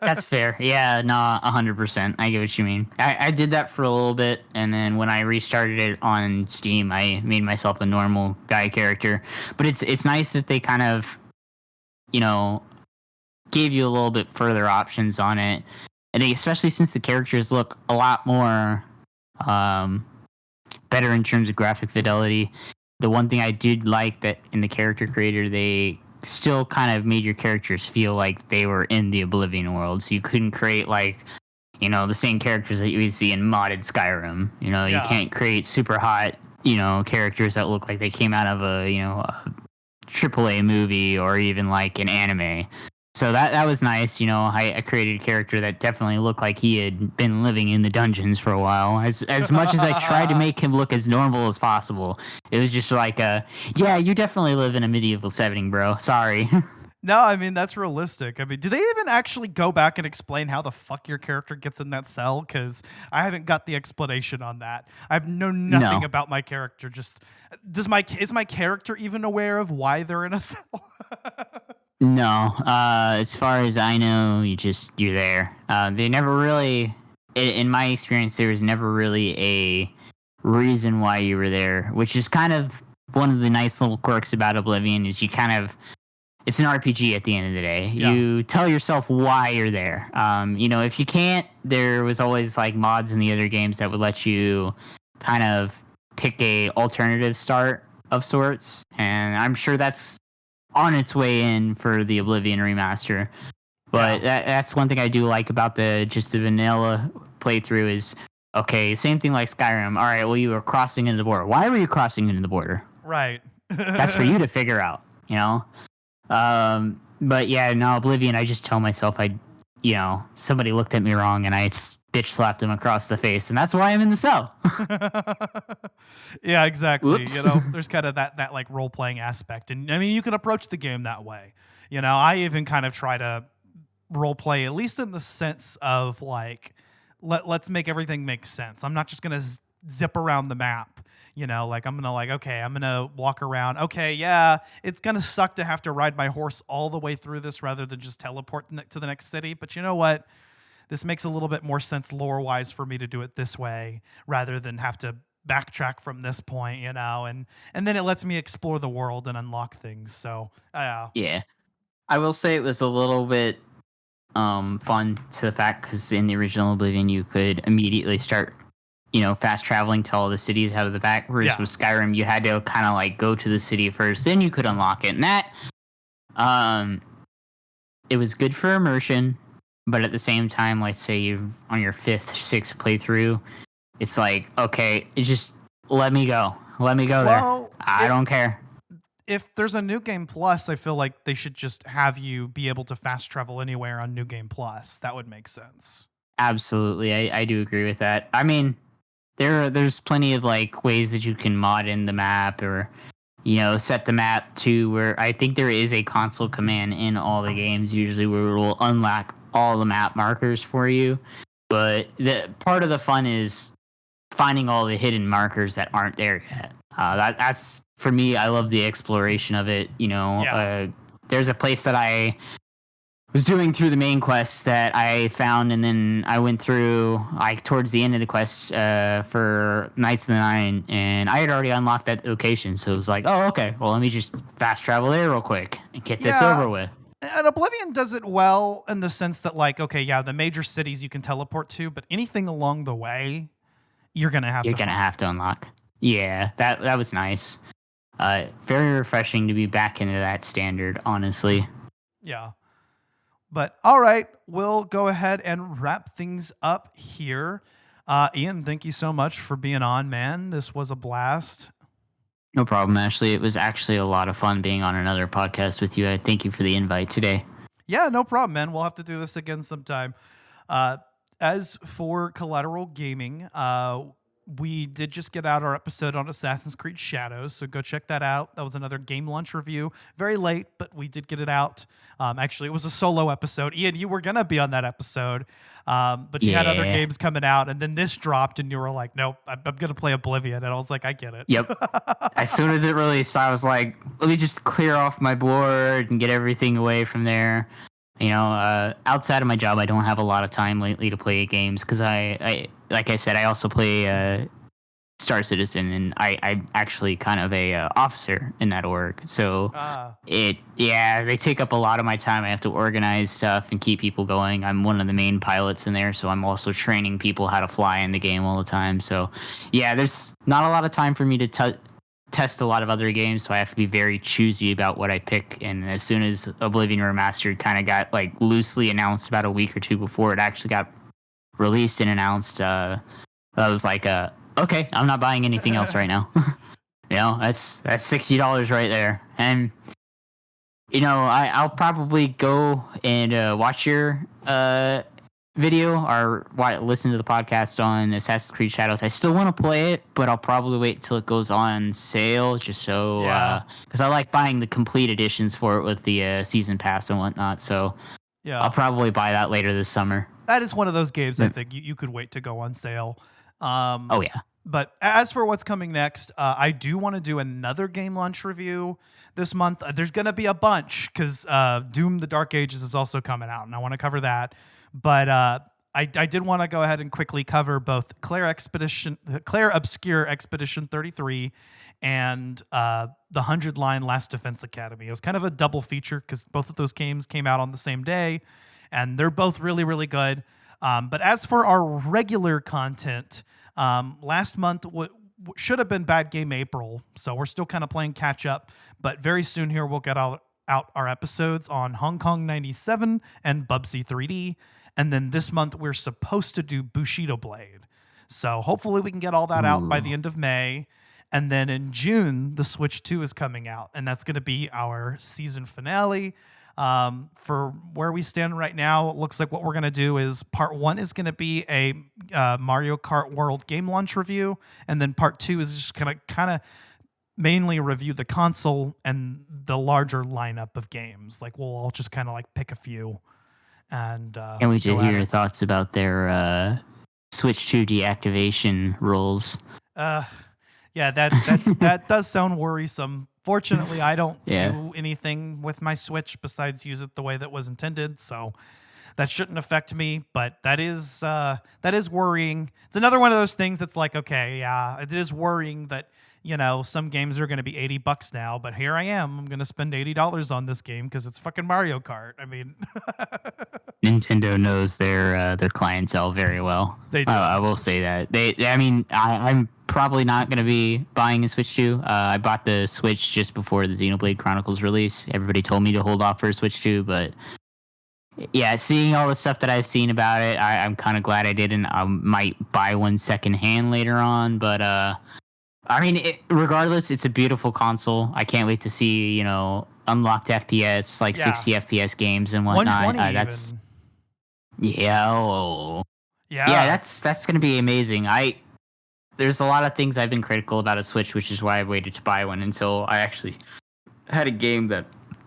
That's fair. Yeah, no, 100%. I get what you mean. I did that for a little bit, and then when I restarted it on Steam, I made myself a normal guy character. But it's nice that they kind of, gave you a little bit further options on it. And especially since the characters look a lot more better in terms of graphic fidelity. The one thing I did like that in the character creator, they still kind of made your characters feel like they were in the Oblivion world. So you couldn't create the same characters that you would see in modded Skyrim. You can't create super hot, characters that look like they came out of a AAA movie or even like an anime. So that was nice. I created a character that definitely looked like he had been living in the dungeons for a while. As much as I tried to make him look as normal as possible, it was just like, yeah, you definitely live in a medieval setting, bro. Sorry. No, I mean, that's realistic. I mean, do they even actually go back and explain how the fuck your character gets in that cell? Because I haven't got the explanation on that. I've known nothing about my character. Just is my character even aware of why they're in a cell? No, as far as I know, you're there. They never really, in my experience, there was never really a reason why you were there, which is kind of one of the nice little quirks about Oblivion. Is it's an RPG at the end of the day. Yeah. You tell yourself why you're there. If you can't, there was always like mods in the other games that would let you kind of pick a alternative start of sorts, and I'm sure that's on its way in for the Oblivion remaster. But that's one thing I do like about the vanilla playthrough is, okay, same thing like Skyrim. All right, well, you were crossing into the border. Why were you crossing into the border? Right. That's for you to figure out, But yeah, no, Oblivion, I just tell myself somebody looked at me wrong and I bitch slapped him across the face, and that's why I'm in the cell. Yeah, exactly. Whoops. There's kind of that like role playing aspect, and I mean, you can approach the game that way. I even kind of try to role play, at least in the sense of like, let's make everything make sense. I'm not just gonna zip around the map. Like I'm gonna walk around. Okay, yeah, it's gonna suck to have to ride my horse all the way through this rather than just teleport to the next city. But you know what? This makes a little bit more sense lore-wise for me to do it this way rather than have to backtrack from this point, and then it lets me explore the world and unlock things. So, yeah. I will say it was a little bit fun to the fact because in the original Oblivion you could immediately start, fast traveling to all the cities out of the back. Whereas with Skyrim you had to kind of like go to the city first, then you could unlock it. And that, it was good for immersion, but at the same time, let's say you're on your 5th, 6th playthrough, it's like, okay, just let me go. Let me go there. I don't care. If there's a New Game Plus, I feel like they should just have you be able to fast travel anywhere on New Game Plus. That would make sense. Absolutely. I do agree with that. I mean, there's plenty of like ways that you can mod in the map or, set the map to where I think there is a console command in all the games usually where it will unlock all the map markers for you. But the part of the fun is finding all the hidden markers that aren't there yet. That's for me. I love the exploration of it. There's a place that I was doing through the main quest that I found, and then I went through towards the end of the quest for Knights of the Nine, and I had already unlocked that location. So it was like, oh, okay, well, let me just fast travel there real quick and get this over with. And Oblivion does it well in the sense that, like, okay, yeah, the major cities you can teleport to, but anything along the way, you're gonna have to unlock. Yeah, that was nice. Very refreshing to be back into that standard, honestly. Yeah. But all right, we'll go ahead and wrap things up here. Ian, thank you so much for being on, man. This was a blast. No problem, Ashley. It was actually a lot of fun being on another podcast with you. I thank you for the invite today. Yeah, no problem, man. We'll have to do this again sometime. As for Collateral Gaming, we did just get out our episode on Assassin's Creed Shadows, so go check that out. That was another game launch review. Very late, but we did get it out. Actually, it was a solo episode. Ian, you were going to be on that episode, but you had other games coming out, and then this dropped, and you were like, nope, I'm going to play Oblivion. And I was like, I get it. Yep. As soon as it released, I was like, let me just clear off my board and get everything away from there. Outside of my job, I don't have a lot of time lately to play games because I like I said, I also play Star Citizen, and I'm actually kind of a officer in that org. So they take up a lot of my time. I have to organize stuff and keep people going. I'm one of the main pilots in there, so I'm also training people how to fly in the game all the time. So there's not a lot of time for me to test a lot of other games, so I have to be very choosy about what I pick. And as soon as Oblivion Remastered kind of got like loosely announced about a week or two before it actually got released and announced, I was like, okay, I'm not buying anything else right now. That's $60 right there. And I'll probably go and watch your video or listen to the podcast on Assassin's Creed Shadows. I still want to play it, but I'll probably wait till it goes on sale just so because I like buying the complete editions for it with the season pass and whatnot. So I'll probably buy that later this summer. That is one of those games I think you could wait to go on sale. But as for what's coming next, I do want to do another game launch review this month. There's going to be a bunch because Doom: The Dark Ages is also coming out, and I want to cover that. But I did want to go ahead and quickly cover both Claire Obscure Expedition 33 and the 100-Line Last Defense Academy. It was kind of a double feature because both of those games came out on the same day, and they're both really, really good. But as for our regular content, last month should have been Bad Game April, so we're still kind of playing catch up. But very soon here we'll get out our episodes on Hong Kong 97 and Bubsy 3D. And then this month we're supposed to do Bushido Blade. So hopefully we can get all that out by the end of May. And then in June, the Switch 2 is coming out, and that's going to be our season finale. For where we stand right now, it looks like what we're going to do is part 1 is going to be a Mario Kart World game launch review, and then part 2 is just going to kind of mainly review the console and the larger lineup of games. Like we'll all just kind of like pick a few. And we did hear your thoughts about their Switch 2 deactivation rules. That does sound worrisome. Fortunately, I don't do anything with my Switch besides use it the way that was intended, so that shouldn't affect me. But that is worrying. It's another one of those things that's like, okay, it is worrying that some games are going to be $80 now, but here I am. I'm going to spend $80 on this game because it's fucking Mario Kart. I mean, Nintendo knows their clientele very well. They do. I will say that. I'm probably not going to be buying a Switch 2. I bought the Switch just before the Xenoblade Chronicles release. Everybody told me to hold off for a Switch 2, but yeah, seeing all the stuff that I've seen about it, I'm kind of glad I didn't. I might buy one secondhand later on, but regardless, it's a beautiful console. I can't wait to see, unlocked FPS, like 60 FPS games and whatnot. 120 That's gonna be amazing. There's a lot of things I've been critical about a Switch, which is why I waited to buy one until I actually had a game that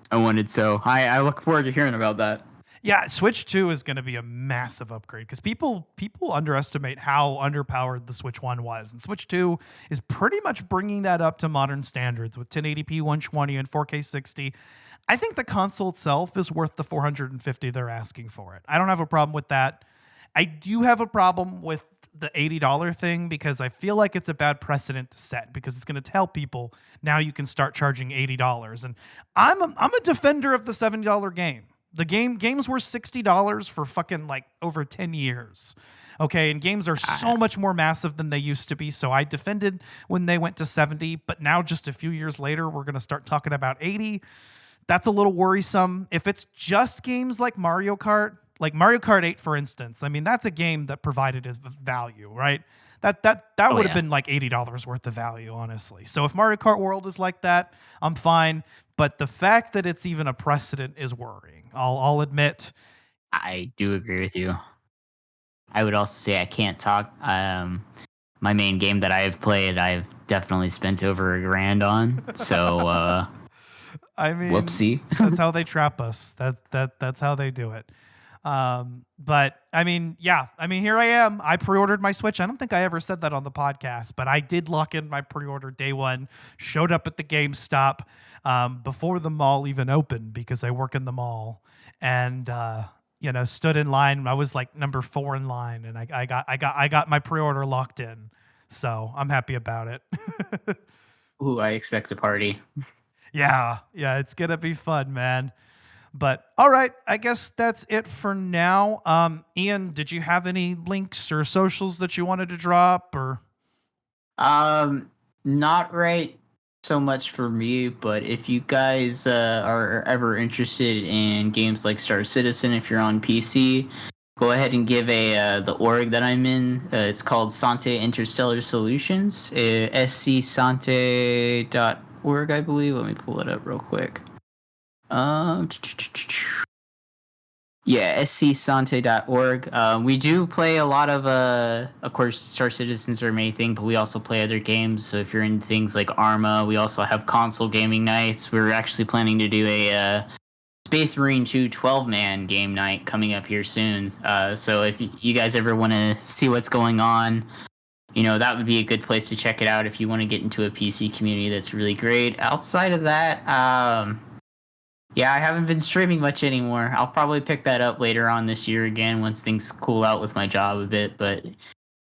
I wanted. So I look forward to hearing about that. Yeah, Switch 2 is going to be a massive upgrade because people underestimate how underpowered the Switch 1 was. And Switch 2 is pretty much bringing that up to modern standards with 1080p 120 and 4K 60. I think the console itself is worth the $450 they're asking for it. I don't have a problem with that. I do have a problem with the $80 thing because I feel like it's a bad precedent to set because it's going to tell people now you can start charging $80. And I'm a defender of the $70 game. The games were $60 for fucking like over 10 years. Okay, and games are so much more massive than they used to be. So I defended when they went to 70, but now just a few years later, we're going to start talking about 80. That's a little worrisome. If it's just games like Mario Kart 8, for instance, I mean, that's a game that provided a value, right? That would have been like $80 worth of value, honestly. So if Mario Kart World is like that, I'm fine. But the fact that it's even a precedent is worrying. I'll admit. I do agree with you. I would also say I can't talk. My main game that I've played, I've definitely spent over $1,000 on. So, I mean, whoopsie. That's how they trap us. That's how they do it. But I mean, here I am. I pre-ordered my Switch. I don't think I ever said that on the podcast, but I did lock in my pre-order day one, showed up at the GameStop, before the mall even opened because I work in the mall and, stood in line. I was like number 4 in line and I got my pre-order locked in. So I'm happy about it. Ooh, I expect a party. Yeah. It's going to be fun, man. But all right, I guess that's it for now. Ian, did you have any links or socials that you wanted to drop or? Not right so much for me, but if you guys are ever interested in games like Star Citizen, if you're on PC, go ahead and give the org that I'm in. It's called Sante Interstellar Solutions, scsante.org, I believe. Let me pull it up real quick. scsante.org. We do play a lot of course, Star Citizens are a main thing, but we also play other games. So if you're into things like Arma, we also have console gaming nights. We're actually planning to do a Space Marine 2 12-man game night coming up here soon. So if you guys ever want to see what's going on, that would be a good place to check it out if you want to get into a PC community that's really great. Outside of that, yeah, I haven't been streaming much anymore. I'll probably pick that up later on this year again once things cool out with my job a bit. But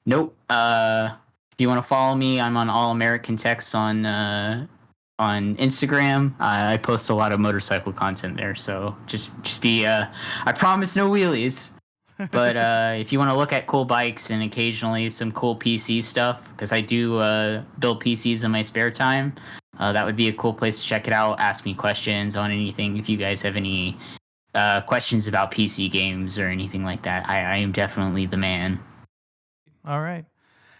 nope. If you want to follow me, I'm on All American Text on Instagram. I post a lot of motorcycle content there, so just be. I promise no wheelies. But if you want to look at cool bikes and occasionally some cool PC stuff, because I do build PCs in my spare time. That would be a cool place to check it out. Ask me questions on anything. If you guys have any questions about PC games or anything like that, I am definitely the man. All right.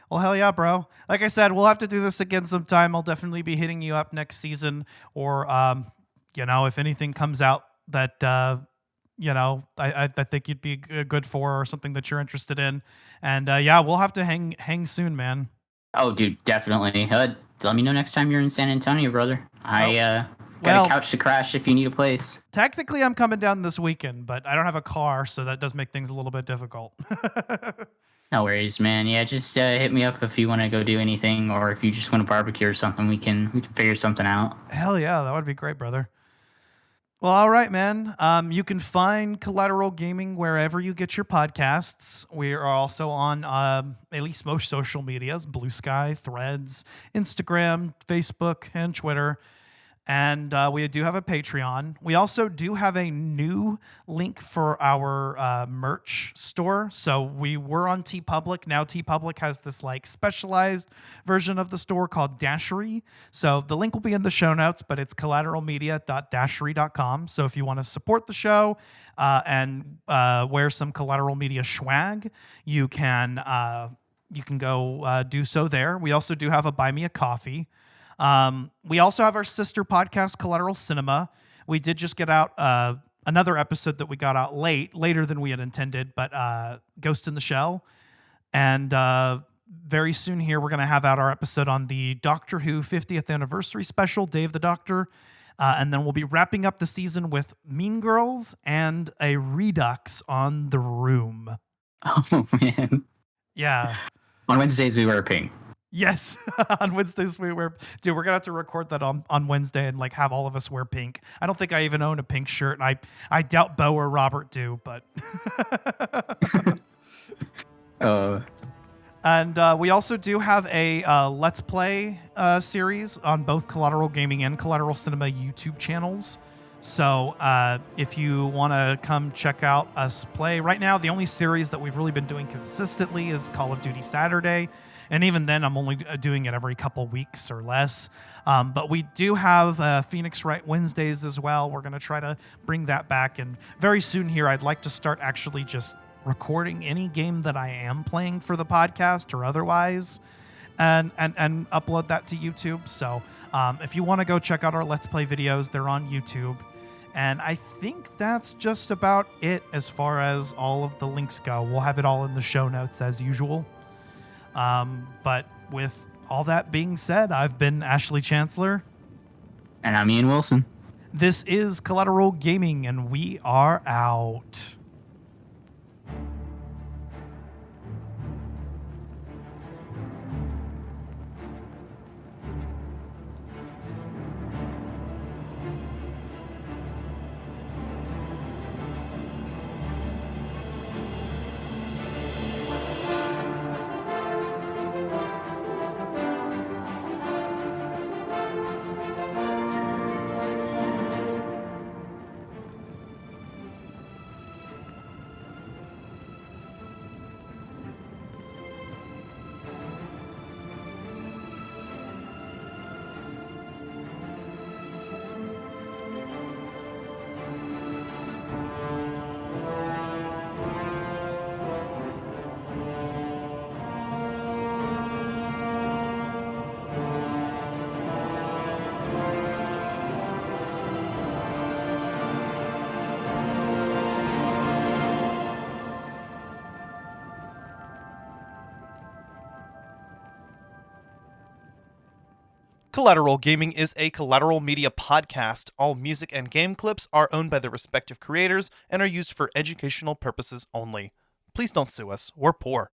Well, hell yeah, bro. Like I said, we'll have to do this again sometime. I'll definitely be hitting you up next season or, if anything comes out that, I think you'd be good for or something that you're interested in. And, we'll have to hang soon, man. Oh, dude, definitely. Let me know next time you're in San Antonio, brother. I got a couch to crash if you need a place. Technically, I'm coming down this weekend, but I don't have a car, so that does make things a little bit difficult. No worries, man. Yeah, just hit me up if you want to go do anything, or if you just want to barbecue or something. We can figure something out. Hell yeah, that would be great, brother. Well, all right, man. You can find Collateral Gaming wherever you get your podcasts. We are also on at least most social medias: Blue Sky, Threads, Instagram, Facebook, and Twitter. And we do have a Patreon. We also do have a new link for our merch store. So we were on TeePublic. Now TeePublic has this like specialized version of the store called Dashery. So the link will be in the show notes, but it's collateralmedia.dashery.com. So if you want to support the show and wear some Collateral Media swag, you can go do so there. We also do have a Buy Me a Coffee. We also have our sister podcast, Collateral Cinema. We did just get out another episode that we got out later than we had intended, but Ghost in the Shell. And very soon here, we're going to have out our episode on the Doctor Who 50th anniversary special, Day of the Doctor. And then we'll be wrapping up the season with Mean Girls and a redux on The Room. Oh, man. Yeah. On Wednesdays, we wear pink. Yes, on Wednesdays we're gonna have to record that on Wednesday and like have all of us wear pink. I don't think I even own a pink shirt, and I doubt Bo or Robert do, but. And we also do have a Let's Play series on both Collateral Gaming and Collateral Cinema YouTube channels. So if you want to come check out us play, right now the only series that we've really been doing consistently is Call of Duty Saturday. And even then, I'm only doing it every couple weeks or less. But we do have Phoenix Wright Wednesdays as well. We're going to try to bring that back. And very soon here, I'd like to start actually just recording any game that I am playing for the podcast or otherwise and upload that to YouTube. So if you want to go check out our Let's Play videos, they're on YouTube. And I think that's just about it as far as all of the links go. We'll have it all in the show notes as usual. But with all that being said, I've been Ashley Chancellor. And I'm Ian Wilson. This is Collateral Gaming, and we are out. Collateral Gaming is a Collateral Media podcast. All music and game clips are owned by their respective creators and are used for educational purposes only. Please don't sue us. We're poor.